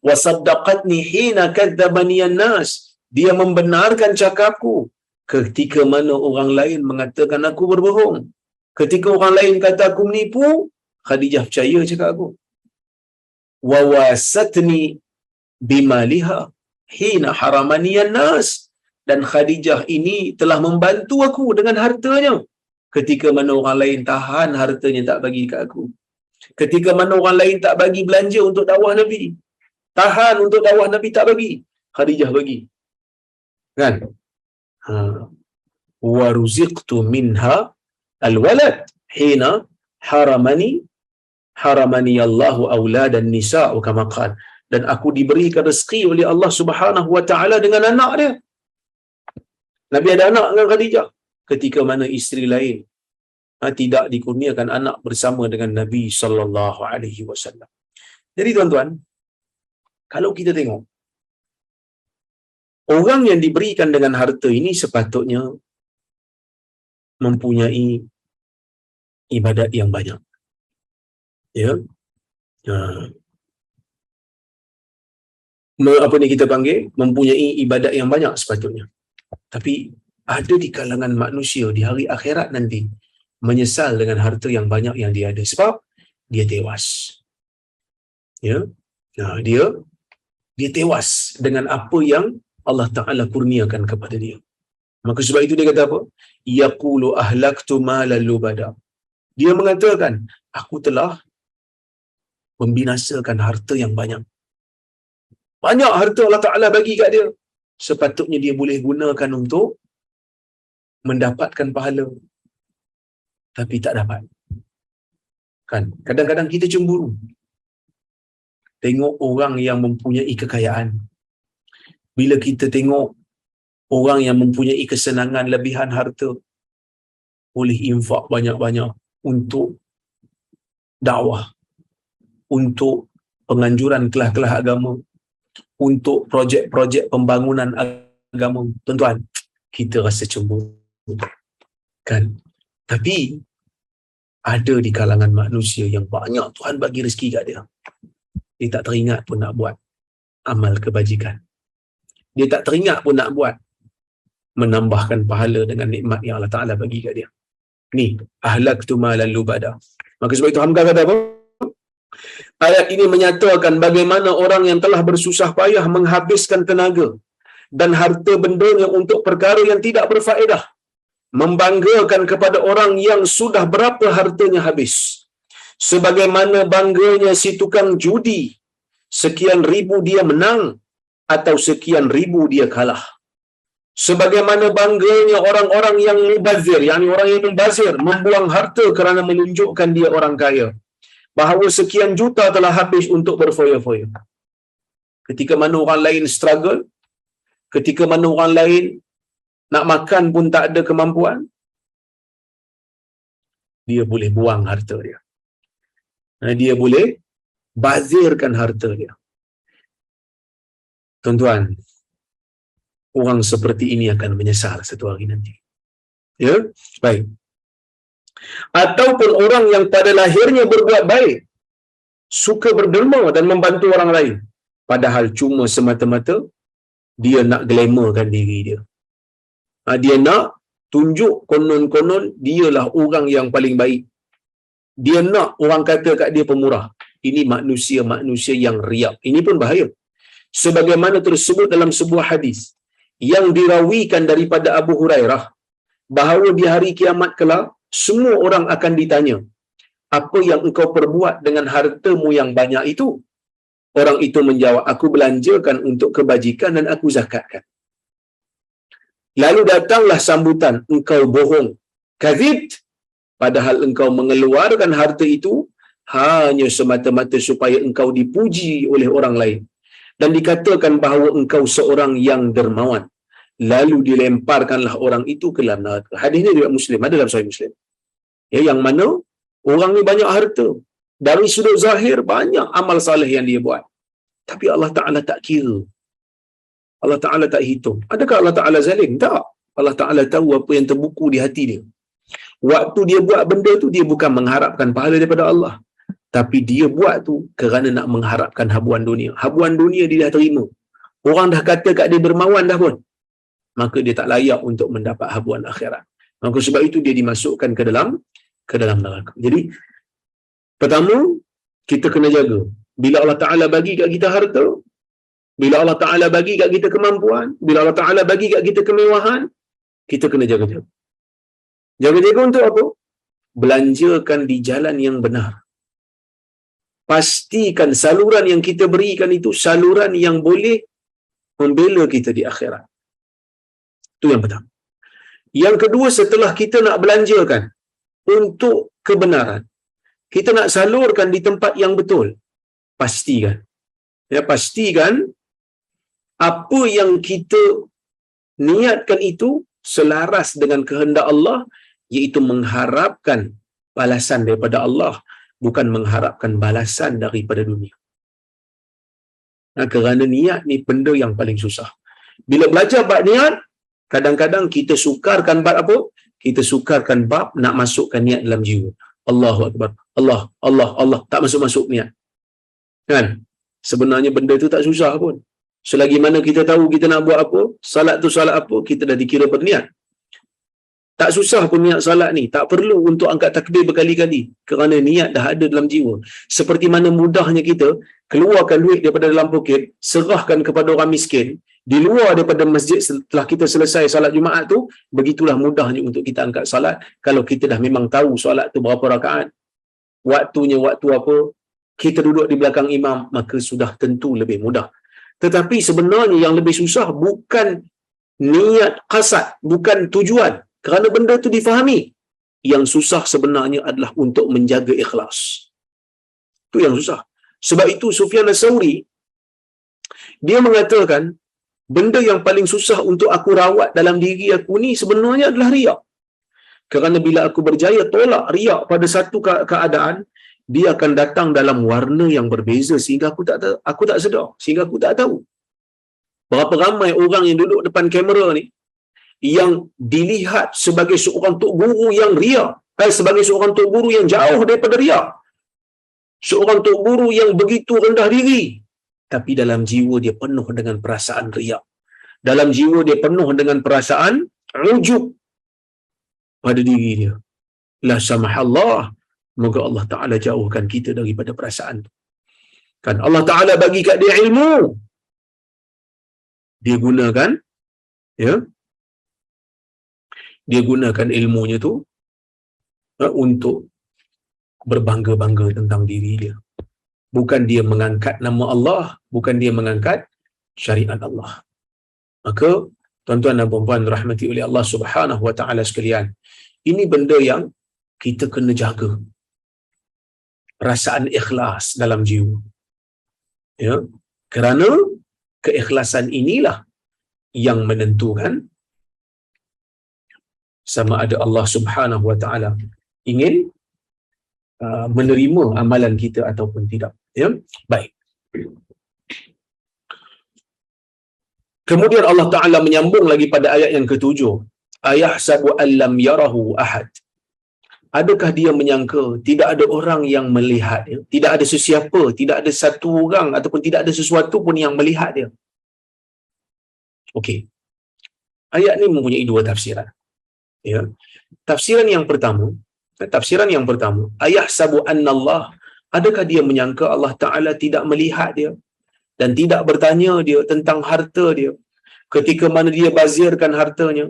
Wa saddaqatni hina kadzdzabaniyan nas, dia membenarkan cakapku ketika mana orang lain mengatakan aku berbohong. Ketika orang lain kata aku menipu, Khadijah percaya cakap aku. Wa wasatni bimaliha hina haramaniyan nas, dan Khadijah ini telah membantu aku dengan hartanya ketika mana orang lain tahan hartanya tak bagi dekat aku. Ketika mana orang lain tak bagi belanja untuk dakwah Nabi, tahan untuk dakwah Nabi tak bagi, Khadijah bagi. Kan? Wa ruziqtu minha alwalad hina haramani Allahu auladan nisa kama qala, dan aku diberikan rezeki oleh Allah Subhanahu wa Ta'ala dengan anak dia. Nabi ada anak dengan Khadijah ketika mana isteri lain tidak dikurniakan anak bersama dengan Nabi sallallahu alaihi wasallam. Jadi tuan-tuan, kalau kita tengok orang yang diberikan dengan harta ini sepatutnya mempunyai ibadat yang banyak. Ya. Apa ni kita panggil? Mempunyai ibadat yang banyak sepatutnya. Tapi ada di kalangan manusia di hari akhirat nanti menyesal dengan harta yang banyak yang dia ada, sebab dia tewas. Ya. Dia tewas dengan apa yang Allah Ta'ala kurniakan kepada dia. Maka sebab itu dia kata apa? Yaqulu ahlaktu malan lubada. Dia mengatakan, aku telah membinasakan harta yang banyak. Banyak harta Allah Ta'ala bagi kat dia. Sepatutnya dia boleh gunakan untuk mendapatkan pahala, tapi tak dapat. Kan? Kadang-kadang kita cemburu tengok orang yang mempunyai kekayaan. Bila kita tengok orang yang mempunyai kesenangan, lebihan harta, boleh infak banyak-banyak untuk dakwah, untuk penganjuran kelas-kelas agama, untuk projek-projek pembangunan agama. Tuan-tuan, kita rasa cemburu. Kan? Tapi Ada di kalangan manusia yang banyak Tuhan bagi rezeki kat dia. Dia tak teringat pun nak buat amal kebajikan. Dia tak teringat pun nak buat menambahkan pahala dengan nikmat yang Allah Ta'ala bagi kat dia. Ni, ahlaktu malan lubada. Maka sebab itu Hamzah kata apa? Ayat ini menyatakan bagaimana orang yang telah bersusah payah menghabiskan tenaga dan harta bendanya untuk perkara yang tidak berfaedah, membanggakan kepada orang yang sudah berapa hartanya habis. Sebagaimana bangganya si tukang judi, sekian ribu dia menang atau sekian ribu dia kalah. Sebagaimana bangganya orang-orang yang mubazir, yakni orang yang membazir, membuang harta kerana menunjukkan dia orang kaya, bahawa sekian juta telah habis untuk berfoya-foya. Ketika mana orang lain struggle, ketika mana orang lain nak makan pun tak ada kemampuan, dia boleh buang harta dia. Dia boleh bazirkan harta dia. Tuan-tuan, orang seperti ini akan menyesal satu hari nanti. Ya, baik. Ataupun orang yang pada lahirnya berbuat baik, suka berderma dan membantu orang lain, padahal cuma semata-mata dia nak glamourkan diri dia. Dia nak tunjuk konon-konon dialah orang yang paling baik. Dia nak orang kata kat dia pemurah. Ini manusia-manusia yang riak. Ini pun bahaya. Sebagaimana tersebut dalam sebuah hadis yang dirawikan daripada Abu Hurairah, bahawa di hari kiamat kelak semua orang akan ditanya, apa yang engkau perbuat dengan hartamu yang banyak itu? Orang itu menjawab, aku belanjakan untuk kebajikan dan aku zakatkan. Lalu datanglah sambutan, engkau bohong, kadhib, padahal engkau mengeluarkan harta itu hanya semata-mata supaya engkau dipuji oleh orang lain dan dikatakan bahawa engkau seorang yang dermawan. Lalu dilemparkanlah orang itu ke dalam neraka. Hadis ini riwayat Muslim, ada dalam Sahih Muslim. Ya, yang mana orang ni banyak harta. Dari sudut zahir banyak amal saleh yang dia buat. Tapi Allah Ta'ala tak kira. Allah Ta'ala tak hitung. Adakah Allah Ta'ala zalim? Tak. Allah Ta'ala tahu apa yang terbuku di hati dia. Waktu dia buat benda tu, dia bukan mengharapkan pahala daripada Allah. Tapi dia buat tu kerana nak mengharapkan habuan dunia. Habuan dunia dia dah terima. Orang dah kata kat dia dermawan dah pun, maka dia tak layak untuk mendapat habuan akhirat. Maka sebab itu dia dimasukkan ke dalam neraka. Jadi pertama, kita kena jaga. Bila Allah Ta'ala bagi kat kita harta, bila Allah Ta'ala bagi kat kita kemampuan, bila Allah Ta'ala bagi kat kita kemewahan, kita kena jaga-jaga. Jaga-jaga untuk apa? Belanjakan di jalan yang benar. Pastikan saluran yang kita berikan itu saluran yang boleh membela kita di akhirat. Itu yang pertama. Yang kedua, setelah kita nak belanjakan untuk kebenaran, kita nak salurkan di tempat yang betul, pastikan. Ya, pastikan apa yang kita niatkan itu selaras dengan kehendak Allah, iaitu mengharapkan balasan daripada Allah, bukan mengharapkan balasan daripada dunia. Kerana niat ni benda yang paling susah. Bila belajar bab niat, kadang-kadang kita sukarkan bab apa? Kita sukarkan bab nak masukkan niat dalam jiwa. Allahu Akbar. Allah, Allah, Allah. Tak masuk-masuk niat. Kan? Sebenarnya benda tu tak susah pun. Selagi mana kita tahu kita nak buat apa, salat tu salat apa, kita dah dikira berniat. Tak susah pun niat salat ni. Tak perlu untuk angkat takbir berkali-kali. Kerana niat dah ada dalam jiwa. Seperti mana mudahnya kita keluarkan duit daripada dalam poket, serahkan kepada orang miskin, di luar daripada masjid setelah kita selesai salat Jumaat tu, begitulah mudahnya untuk kita angkat salat. Kalau kita dah memang tahu salat tu berapa rakaat, waktunya waktu apa, kita duduk di belakang imam, maka sudah tentu lebih mudah. Tetapi sebenarnya yang lebih susah bukan niat qasad, bukan tujuan, kerana benda tu difahami. Yang susah sebenarnya adalah untuk menjaga ikhlas. Itu yang susah. Sebab itu Sufyan As-Sauri, dia mengatakan, benda yang paling susah untuk aku rawat dalam diri aku ni sebenarnya adalah riak. Kerana bila aku berjaya tolak riak pada satu keadaan, dia akan datang dalam warna yang berbeza sehingga aku tak sedar, sehingga aku tak tahu. Berapa ramai orang yang duduk depan kamera ni yang dilihat sebagai seorang tok guru yang riak, sebagai seorang tok guru yang jauh daripada riak, seorang tok guru yang begitu rendah diri, tapi dalam jiwa dia penuh dengan perasaan riak, dalam jiwa dia penuh dengan perasaan ujub pada diri dia. La samahallah, moga Allah Ta'ala jauhkan kita daripada perasaan tu. Kan Allah Ta'ala bagi kat dia ilmu, dia gunakan, ya, dia gunakan ilmunya tu untuk berbangga-bangga tentang diri dia. Bukan dia mengangkat nama Allah, bukan dia mengangkat syariat Allah. Maka tuan-tuan dan puan-puan rahmati oleh Allah Subhanahu wa taala sekalian, ini benda yang kita kena jaga. Perasaan ikhlas dalam jiwa. Ya, kerana keikhlasan inilah yang menentukan sama ada Allah Subhanahu wa taala ingin menerima amalan kita ataupun tidak. Ya, baik. Kemudian Allah Ta'ala menyambung lagi pada ayat yang ke-7. Ayahsabu an lam yarahu ahad. Adakah dia menyangka tidak ada orang yang melihat dia? Tidak ada sesiapa, tidak ada satu orang ataupun tidak ada sesuatu pun yang melihat dia. Okey. Ayat ni mempunyai dua tafsiran. Ya. Tafsiran yang pertama, ayahsabu annallah, adakah dia menyangka Allah Ta'ala tidak melihat dia dan tidak bertanya dia tentang harta dia, ketika mana dia bazirkan hartanya,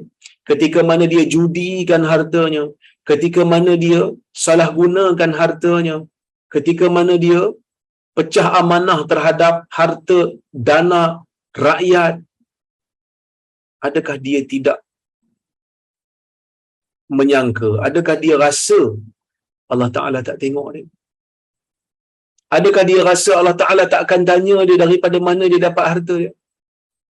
ketika mana dia judikan hartanya, ketika mana dia salah gunakan hartanya, ketika mana dia pecah amanah terhadap harta dana rakyat, adakah dia tidak menyangka, adakah dia rasa Allah Ta'ala tak tengok dia? Adakah dia rasa Allah Ta'ala tak akan tanya dia daripada mana dia dapat harta dia?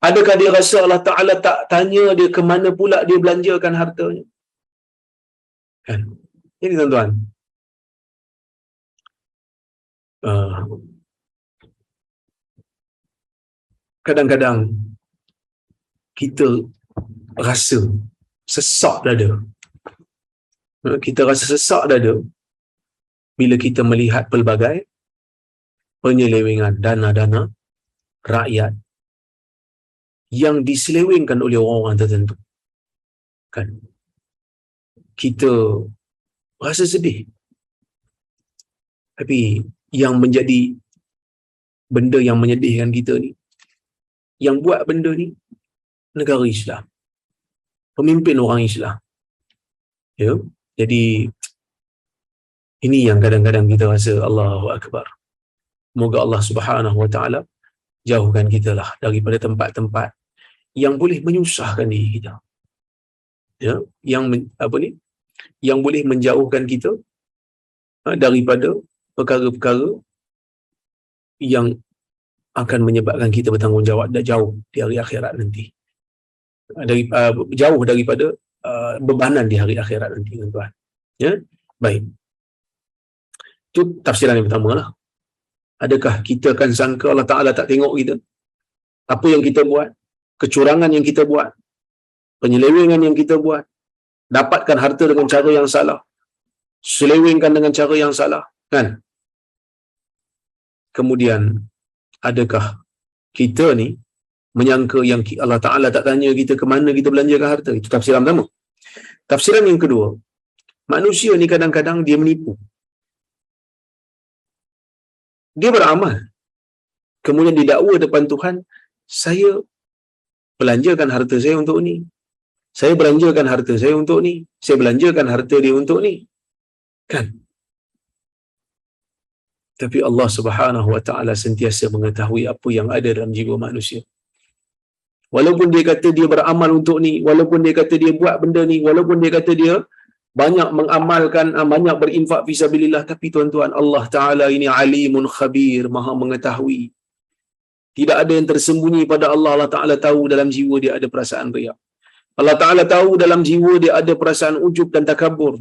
Adakah dia rasa Allah Ta'ala tak tanya dia ke mana pula dia belanjakan hartanya? Kan? Ini tuan-tuan, kadang-kadang kita rasa sesak dada. Kita rasa sesak dada bila kita melihat pelbagai penyelewengan dana-dana rakyat yang diselewengkan oleh orang-orang tertentu. Kan? Kita rasa sedih. Tapi yang menjadi benda yang menyedihkan kita ni, yang buat benda ni negara Islam, pemimpin orang Islam. Ya, jadi ini yang kadang-kadang kita rasa Allahu Akbar. Moga Allah Subhanahu wa taala jauhkan kita lah daripada tempat-tempat yang boleh menyusahkan diri kita. Ya, yang boleh menjauhkan kita daripada perkara-perkara yang akan menyebabkan kita bertanggungjawab dan jauh di hari akhirat nanti. Jauh daripada bebanan di hari akhirat nanti, tuan-tuan. Ya, baik. Itu tafsiran yang pertama lah. Adakah kita akan sangka Allah Ta'ala tak tengok kita? Apa yang kita buat? Kecurangan yang kita buat? Penyelewengan yang kita buat? Dapatkan harta dengan cara yang salah? Selewengkan dengan cara yang salah? Kan? Kemudian, adakah kita ni menyangka yang Allah Ta'ala tak tanya kita ke mana kita belanjakan harta? Itu tafsiran pertama. Tafsiran yang kedua, manusia ni kadang-kadang dia menipu. Dia beramal, kemudian didakwa depan Tuhan, saya belanjakan harta saya untuk ni, saya belanjakan harta saya untuk ni, saya belanjakan harta dia untuk ni. Kan? Tapi Allah Subhanahu wa taala sentiasa mengetahui apa yang ada dalam jiwa manusia. Walaupun dia kata dia beramal untuk ni, walaupun dia kata dia buat benda ni, walaupun dia kata dia banyak mengamalkan, banyak berinfak fisabilillah, tapi tuan-tuan, Allah Ta'ala ini alimun khabir, maha mengetahui. Tidak ada yang tersembunyi pada Allah. Allah Ta'ala tahu dalam jiwa dia ada perasaan riya. Allah Ta'ala tahu dalam jiwa dia ada perasaan ujub dan takabur.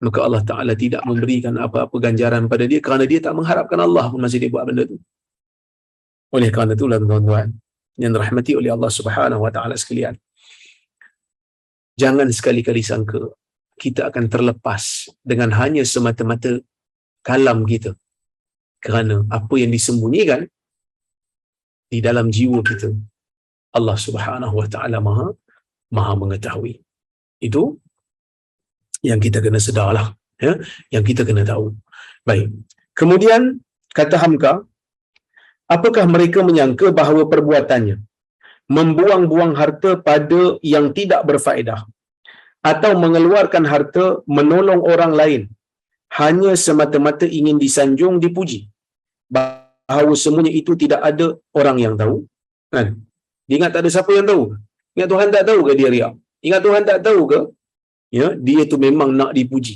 Maka Allah Ta'ala tidak memberikan apa-apa ganjaran pada dia kerana dia tak mengharapkan Allah pun masa dia buat benda tu. Oleh kerana itulah tuan-tuan yang dirahmati oleh Allah Subhanahu wa taala sekalian, jangan sekali-kali sangka kita akan terlepas dengan hanya semata-mata kalam kita, kerana apa yang disembunyikan di dalam jiwa kita Allah Subhanahu wa taala maha mengetahui. Itu yang kita kena sedarlah, ya, yang kita kena tahu. Baik. Kemudian kata Hamka, apakah mereka menyangka bahawa perbuatannya membuang-buang harta pada yang tidak berfaedah atau mengeluarkan harta menolong orang lain hanya semata-mata ingin disanjung, dipuji, bahawa semuanya itu tidak ada orang yang tahu? Kan? Dia ingat tak ada siapa yang tahu? Ingat Tuhan tak tahu ke dia riak? Ingat Tuhan tak tahu ke? Ya, dia itu memang nak dipuji.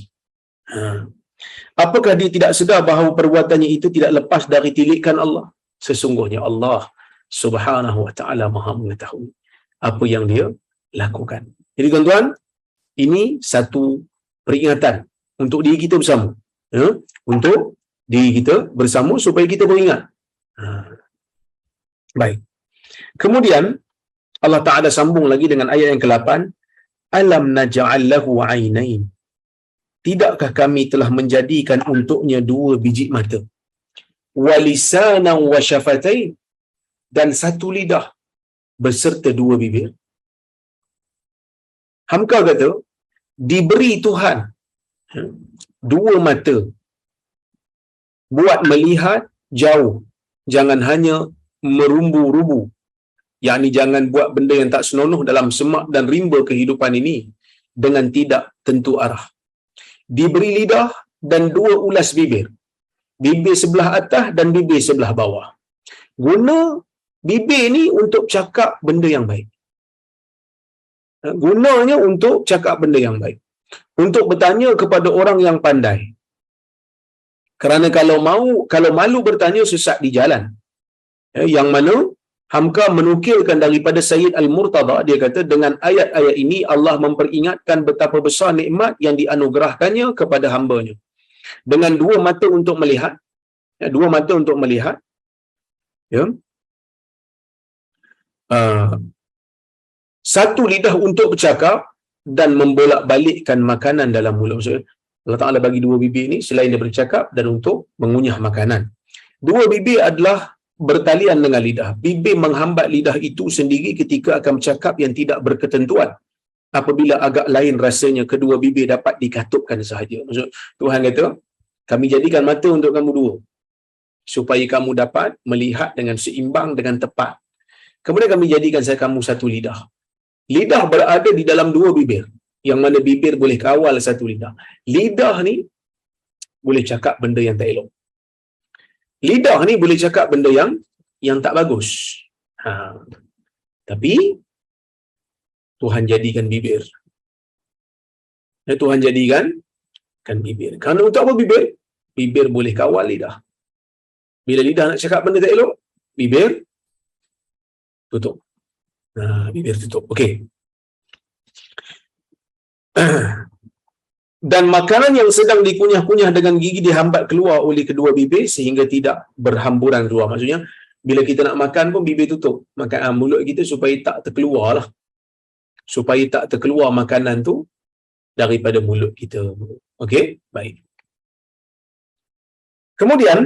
Apakah dia tidak sedar bahawa perbuatannya itu tidak lepas dari tilikan Allah? Sesungguhnya Allah Subhanahu wa taala maha mengetahui apa yang dia lakukan. Jadi tuan-tuan, ini satu peringatan untuk diri kita bersama, ya? Untuk diri kita bersama supaya kita beringat. Baik. Kemudian Allah Ta'ala sambung lagi dengan ayat yang ke-8, alam naj'al lahu 'ainain, tidakkah kami telah menjadikan untuknya 2 biji mata, wa lisanan wa syafatain, dan 1 lidah beserta 2 bibir. Hamka kata diberi Tuhan 2 mata buat melihat jauh, jangan hanya merumbu-rubu, yakni jangan buat benda yang tak senonoh dalam semak dan rimba kehidupan ini dengan tidak tentu arah. Diberi lidah dan 2 ulas bibir, bibir sebelah atas dan bibir sebelah bawah. Guna bibir ni untuk cakap benda yang baik. Gunanya untuk cakap benda yang baik, untuk bertanya kepada orang yang pandai. Kerana kalau malu bertanya sesat di jalan. Yang mana Hamka menukilkan daripada Sayyid Al-Murtada, dia kata dengan ayat-ayat ini Allah memperingatkan betapa besar nikmat yang dianugerahkannya kepada hamba-Nya. Dengan 2 mata untuk melihat, 2 mata untuk melihat, ya, 1 lidah untuk bercakap dan membolak-balikkan makanan dalam mulut. Maksudnya Allah Ta'ala bagi 2 bibir ni selain daripada bercakap dan untuk mengunyah makanan. 2 bibir adalah bertalian dengan lidah. Bibir menghambat lidah itu sendiri ketika akan bercakap yang tidak berketentuan. Apabila agak lain rasanya, kedua bibir dapat dikatupkan sahaja. Maksud Tuhan kata, kami jadikan mata untuk kamu 2 supaya kamu dapat melihat dengan seimbang, dengan tepat. Kemudian kami jadikan kamu 1 lidah. Lidah berada di dalam 2 bibir, yang mana bibir boleh kawal 1 lidah. Lidah ni boleh cakap benda yang tak elok. Lidah ni boleh cakap benda yang tak bagus. Tapi Tuhan jadikan bibir. Tuhan jadikan bibir. Kerana untuk apa bibir? Bibir boleh kawal lidah. Bila lidah nak cakap benda tak elok, bibir tutup. Bibir tutup. Okey. Dan makanan yang sedang dikunyah-kunyah dengan gigi dihambat keluar oleh kedua bibir sehingga tidak berhamburan keluar. Maksudnya bila kita nak makan pun bibir tutup makan mulut kita supaya tak terkeluar lah. Supaya tak terkeluar makanan tu daripada mulut kita. Okey? Baik. Kemudian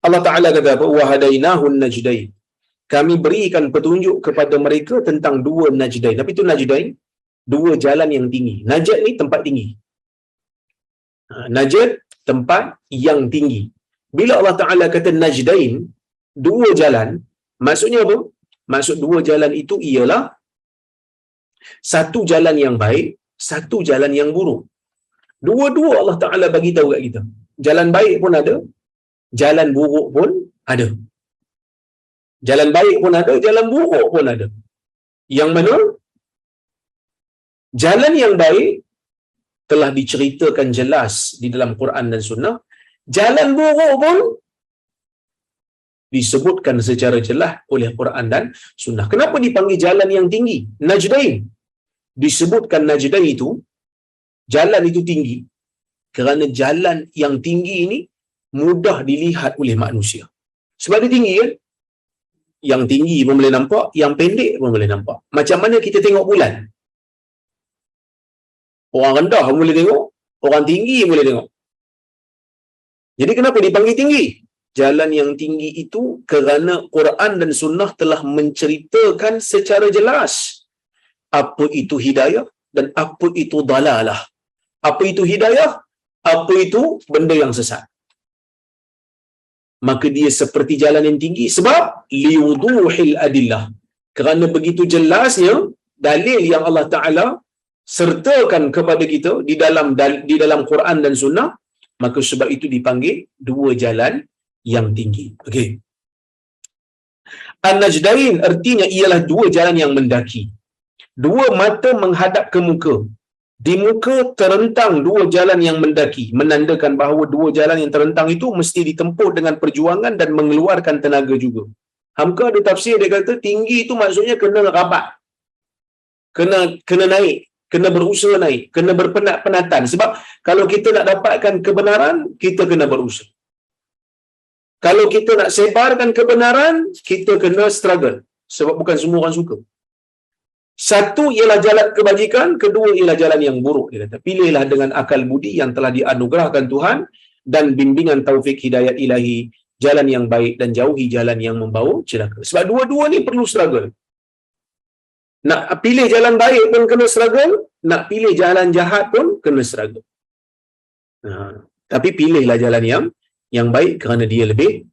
Allah Ta'ala kata apa? Wa hadainahun najdain. Kami berikan petunjuk kepada mereka tentang 2 najdain. Tapi itu najdain, 2 jalan yang tinggi. Najd ni tempat tinggi. Najd tempat yang tinggi. Bila Allah Ta'ala kata najdain, 2 jalan, maksudnya apa? Maksud 2 jalan itu ialah 1 jalan yang baik, 1 jalan yang buruk. Dua-dua Allah Ta'ala bagi tahu kat kita. Jalan baik pun ada, jalan buruk pun ada. Jalan baik pun ada, jalan buruk pun ada. Yang mana jalan yang baik telah diceritakan jelas di dalam Quran dan Sunnah. Jalan buruk pun disebutkan secara jelas oleh Quran dan Sunnah. Kenapa dipanggil jalan yang tinggi? Najdain. Disebutkan najdain itu, jalan itu tinggi, kerana jalan yang tinggi ini mudah dilihat oleh manusia. Sebab dia tinggi kan? Yang tinggi pun boleh nampak, yang pendek pun boleh nampak. Macam mana kita tengok bulan? Orang rendah pun boleh tengok, orang tinggi boleh tengok. Jadi kenapa dipanggil tinggi? Jalan yang tinggi itu kerana Quran dan Sunnah telah menceritakan secara jelas apa itu hidayah dan apa itu dalalah. Apa itu hidayah? Apa itu benda yang sesat? Maka dia seperti jalan yang tinggi sebab liwuduhil adillah. Kerana begitu jelasnya dalil yang Allah Ta'ala sertakan kepada kita di dalam Quran dan Sunnah, maka sebab itu dipanggil dua jalan yang tinggi. Okey. An-Najdain artinya ialah dua jalan yang mendaki. Dua mata menghadap ke muka. Di muka terentang dua jalan yang mendaki, menandakan bahawa dua jalan yang terentang itu mesti ditempuh dengan perjuangan dan mengeluarkan tenaga juga. Hamka ada tafsir dia kata tinggi itu maksudnya kena rapat. Kena naik, kena berusaha naik, kena berpenat-penatan. Sebab kalau kita nak dapatkan kebenaran, kita kena berusaha. Kalau kita nak sebarkan kebenaran, kita kena struggle. Sebab bukan semua orang suka. Satu ialah jalan kebajikan, kedua ialah jalan yang buruk. Dia kata, pilihlah dengan akal budi yang telah dianugerahkan Tuhan dan bimbingan taufik hidayat ilahi, jalan yang baik dan jauhi jalan yang membawa celaka. Sebab dua-dua ni perlu struggle. Nak pilih jalan baik pun kena struggle, nak pilih jalan jahat pun kena struggle. Tapi pilihlah jalan yang baik kerana dia lebih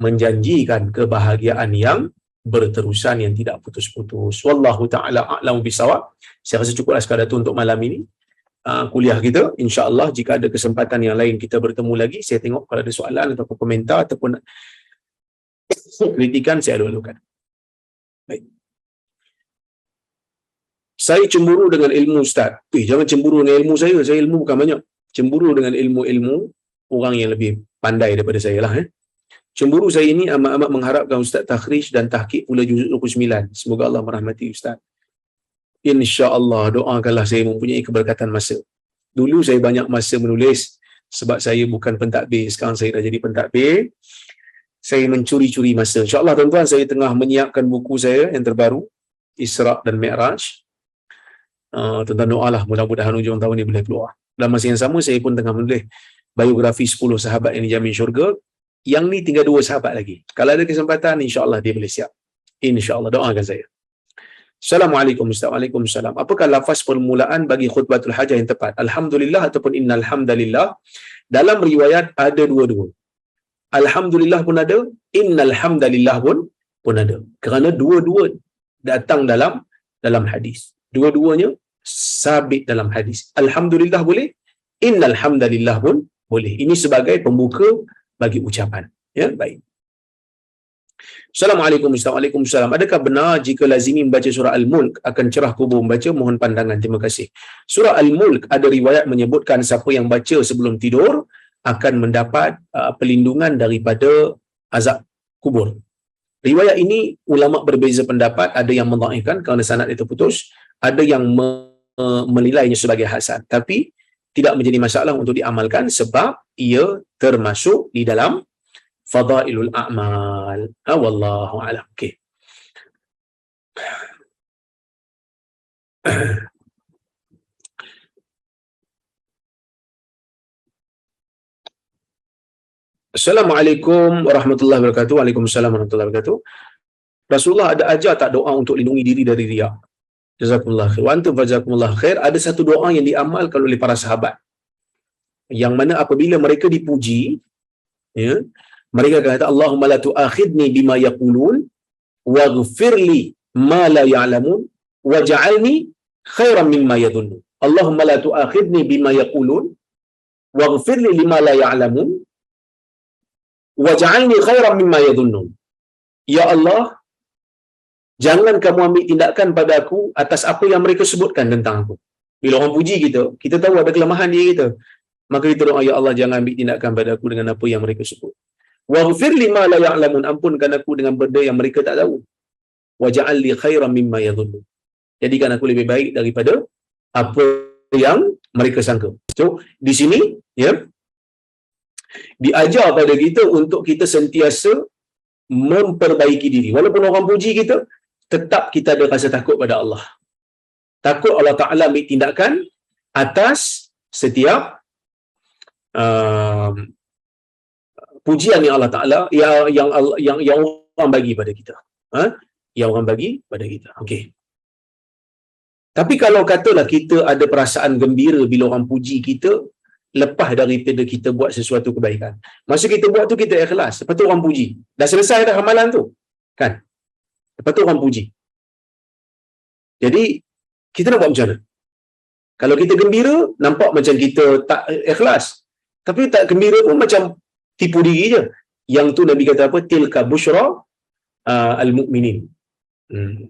menjanjikan kebahagiaan yang berterusan yang tidak putus-putus. Wallahu ta'ala a'lamu bisawab. Saya rasa cukuplah sekadar itu untuk malam ini. Kuliah kita, insya-Allah jika ada kesempatan yang lain kita bertemu lagi. Saya tengok kalau ada soalan atau komentar ataupun kritikan, saya lalukan. Baik. Saya cemburu dengan ilmu Ustaz. Jangan cemburu dengan ilmu saya. Saya ilmu bukan banyak. Cemburu dengan ilmu-ilmu orang yang lebih pandai daripada saya lah. Cemburu saya ini amat-amat mengharapkan Ustaz takhrij dan tahqiq pula juzuk 29. Semoga Allah merahmati Ustaz. InsyaAllah, doakanlah saya mempunyai keberkatan masa. Dulu saya banyak masa menulis sebab saya bukan pentadbir. Sekarang saya dah jadi pentadbir. Saya mencuri-curi masa. InsyaAllah tuan-tuan, saya tengah menyiapkan buku saya yang terbaru, Isra' dan Mi'raj. Tuan-tuan doalah, mudah-mudahan hujung tahun ini boleh keluar. Dalam masa yang sama, saya pun tengah menulis biografi 10 sahabat yang dijamin syurga. Yang ni tinggal 2 sahabat lagi. Kalau ada kesempatan, insya-Allah dia boleh siap. InsyaAllah, doakan saya. Assalamualaikum Ustaz. Waalaikumsalam. Apakah lafaz permulaan bagi khutbatul hajah yang tepat? Alhamdulillah ataupun innal hamdalillah? Dalam riwayat ada dua-dua. Alhamdulillah pun ada, innal hamdalillah pun ada. Kerana dua-dua datang dalam hadis. Dua-duanya sabit dalam hadis. Alhamdulillah boleh, innal hamdalillah pun boleh. Ini sebagai pembuka bagi ucapan. Ya, baik. Assalamualaikum Ustaz. Waalaikumsalam. Adakah benar jika lazimi membaca surah Al-Mulk akan cerah kubur membaca? Mohon pandangan. Terima kasih. Surah Al-Mulk ada riwayat menyebutkan siapa yang baca sebelum tidur akan mendapat perlindungan daripada azab kubur. Riwayat ini ulama berbeza pendapat, ada yang mendhaifkan kerana sanad itu putus, ada yang menilainya sebagai hasan. Tapi tidak menjadi masalah untuk diamalkan sebab ia termasuk di dalam fadailul a'mal. Wallahu a'lam. Okey. Assalamualaikum warahmatullahi wabarakatuh. Waalaikumsalam warahmatullahi wabarakatuh. Rasulullah ada ajar tak doa untuk lindungi diri dari riya? Jazakumullah khair. Wa antum fajazakumullah khair. Ada satu doa yang diamalkan oleh para sahabat, yang mana apabila mereka dipuji, ya, mereka kata Allahumma la tu'akhidni bima yaqulun waghfirli ma la ya'lamun waj'alni khairan mimma yadhunnun. Allahumma la tu'akhidni bima yaqulun waghfirli lima la ya'lamun waj'alni khairan mimma yadhunnun. Ya Allah, jangan kamu ambil tindakan pada aku atas apa yang mereka sebutkan tentang aku. Bila orang puji kita, kita tahu ada kelemahan diri kita, maka kita doa, ya Allah, jangan ambil tindakan pada aku dengan apa yang mereka sebut. Waghfir lima la ya'lamun, ampunkan aku dengan benda yang mereka tak tahu. Waj'al li khairan mimma yadhunnun, jadikan aku lebih baik daripada apa yang mereka sangka. So, di sini ya, diajar pada kita untuk kita sentiasa memperbaiki diri. Walaupun orang puji kita, tetap kita ada rasa takut pada Allah. Takut Allah Ta'ala ambil tindakan atas setiap pujian yang Allah Taala yang orang bagi pada kita. Yang orang bagi pada kita. Okey. Tapi kalau katalah kita ada perasaan gembira bila orang puji kita lepas daripada kita buat sesuatu kebaikan. Masa kita buat tu kita ikhlas. Lepas tu orang puji. Dah selesai dah amalan tu. Kan? Lepas tu orang puji. Jadi kita nak buat macam mana? Kalau kita gembira, nampak macam kita tak ikhlas. Tapi tak gembira pun macam tipu diri je. Yang tu Nabi kata apa? Tilka busyra al-mu'minin.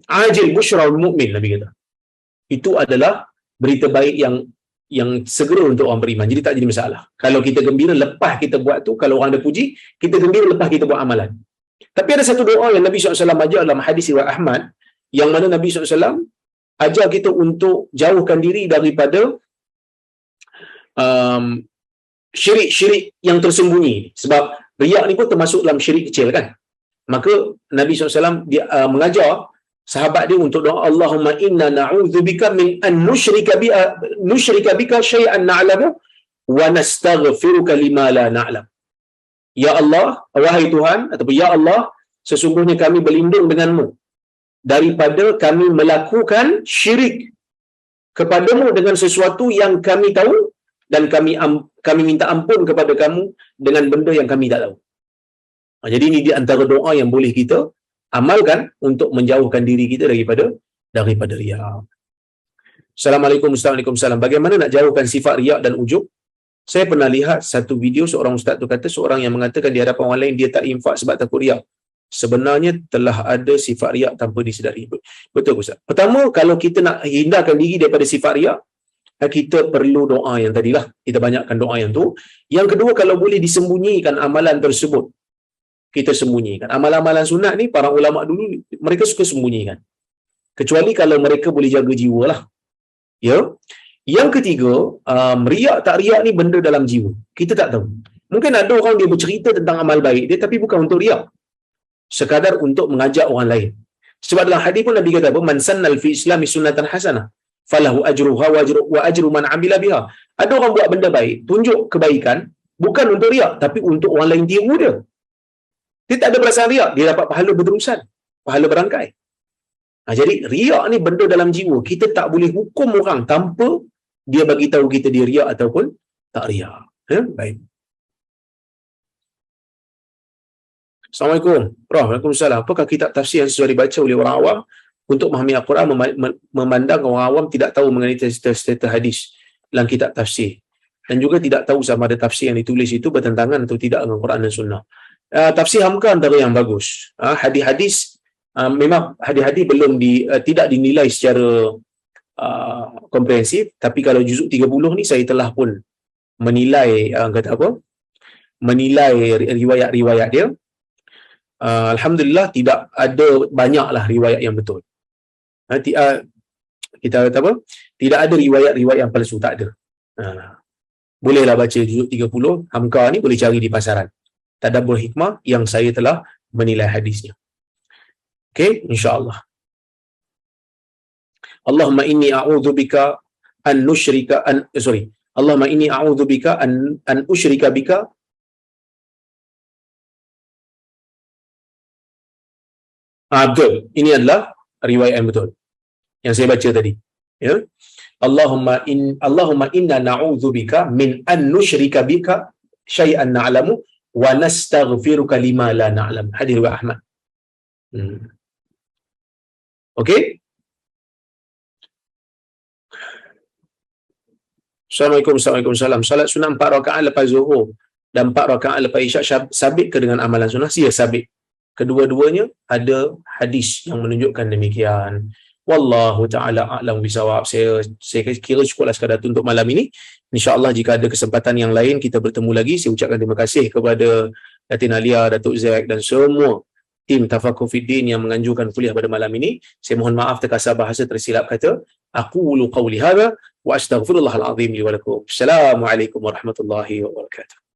Ajil busyra al-mu'min, Nabi kata. Itu adalah berita baik yang segera untuk orang beriman. Jadi tak jadi masalah. Kalau kita gembira lepas kita buat tu, kalau orang ada puji, kita gembira lepas kita buat amalan. Tapi ada satu doa yang Nabi SAW ajar dalam hadis riwayat Ahmad, yang mana Nabi SAW ajar kita untuk jauhkan diri daripada syirik-syirik yang tersembunyi. Sebab riak ni pun termasuk dalam syirik kecil kan. Maka Nabi SAW dia mengajar sahabat dia untuk doa, Allahumma inna na'udzubika min an nusyrika bika syai'an na'lamu wa nastaghfiruka lima la na'lam. Ya Allah, wahai Tuhan, ataupun ya Allah, sesungguhnya kami berlindung denganmu daripada kami melakukan syirik kepadamu dengan sesuatu yang kami tahu, dan kami minta ampun kepada kamu dengan benda yang kami tak tahu. Jadi ini di antara doa yang boleh kita amalkan untuk menjauhkan diri kita daripada riya. Assalamualaikum warahmatullahi wabarakatuh. Bagaimana nak jauhkan sifat riak dan ujub? Saya pernah lihat satu video seorang ustaz tu kata seorang yang mengatakan di hadapan orang lain dia tak infak sebab takut riak. Sebenarnya telah ada sifat riak tanpa disedari. Betul ustaz. Pertama, kalau kita nak hindarkan diri daripada sifat riak, kita perlu doa yang tadilah. Kita banyakkan doa yang tu. Yang kedua, kalau boleh disembunyikan amalan tersebut, kita sembunyikan. Amalan-amalan sunat ni para ulama dulu mereka suka sembunyikan. Kecuali kalau mereka boleh jaga jiwa lah. Ya. Yang ketiga, riak tak riak ni benda dalam jiwa. Kita tak tahu. Mungkin ada orang dia bercerita tentang amal baik dia tapi bukan untuk riak. Sekadar untuk mengajak orang lain. Sebab dalam hadis pun Nabi kata apa? Man sannal fi islami sunnatan hasanah falahu ajruha wa ajru man amila biha. Ada orang buat benda baik, tunjuk kebaikan bukan untuk riak tapi untuk orang lain tiru dia. Dia tak ada perasaan riak, dia dapat pahala berterusan, pahala berangkai. Jadi riak ni benda dalam jiwa. Kita tak boleh hukum orang tanpa dia bagi tahu kita dia riak ataupun tak riak. Baik. Assalamualaikum. Waalaikumsalam. Apakah kitab tafsir yang sesuai dibaca oleh orang awam untuk memahami Al-Quran memandang orang awam tidak tahu mengenai status hadis dalam kitab tafsir dan juga tidak tahu sama ada tafsir yang ditulis itu bertentangan atau tidak dengan Quran dan Sunnah. Tafsir Hamka antara yang bagus. Hadis-hadis memang hadis-hadis belum tidak dinilai secara komprehensif, tapi kalau juzuk 30 ni saya telah pun menilai menilai riwayat-riwayat dia. Alhamdulillah tidak ada banyaklah riwayat yang betul. Kita kata apa? Tidak ada riwayat-riwayat yang palsu, tak ada. Bolehlah baca juzuk 30 Hamka ni, boleh cari di pasaran. Tadabbur Hikmah yang saya telah menilai hadisnya. Okey, insya-Allah. Allahumma inni a'udzubika an nusyrika Allahumma inni a'udzubika an usyrika bika. Betul. Ini adalah riwayat yang betul yang saya baca tadi. Ya. Allahumma inna na'udzubika min an nusyrika bika syai'an na'lamu wa nastaghfiruka lima la na'lam. Hadis riwayat Ahmad. Okey. Assalamualaikum warahmatullahi wabarakatuh. Salat sunat 4 rakaat lepas Zuhur dan 4 rakaat lepas Isyak sabit ke dengan amalan sunnah? Ya, sabit. Kedua-duanya ada hadis yang menunjukkan demikian. Wallahu ta'ala a'lam bisawab. Saya kira cukuplah sekadar untuk malam ini. InsyaAllah jika ada kesempatan yang lain kita bertemu lagi. Saya ucapkan terima kasih kepada Datin Alia, Datuk Zack dan semua tim Tafaqquh Fiddin yang menganjurkan kuliah pada malam ini. Saya mohon maaf terkasar bahasa tersilap kata. Aqulu qawli hadha wa astaghfirullahal azim li wa lakum. Assalamualaikum warahmatullahi wabarakatuh.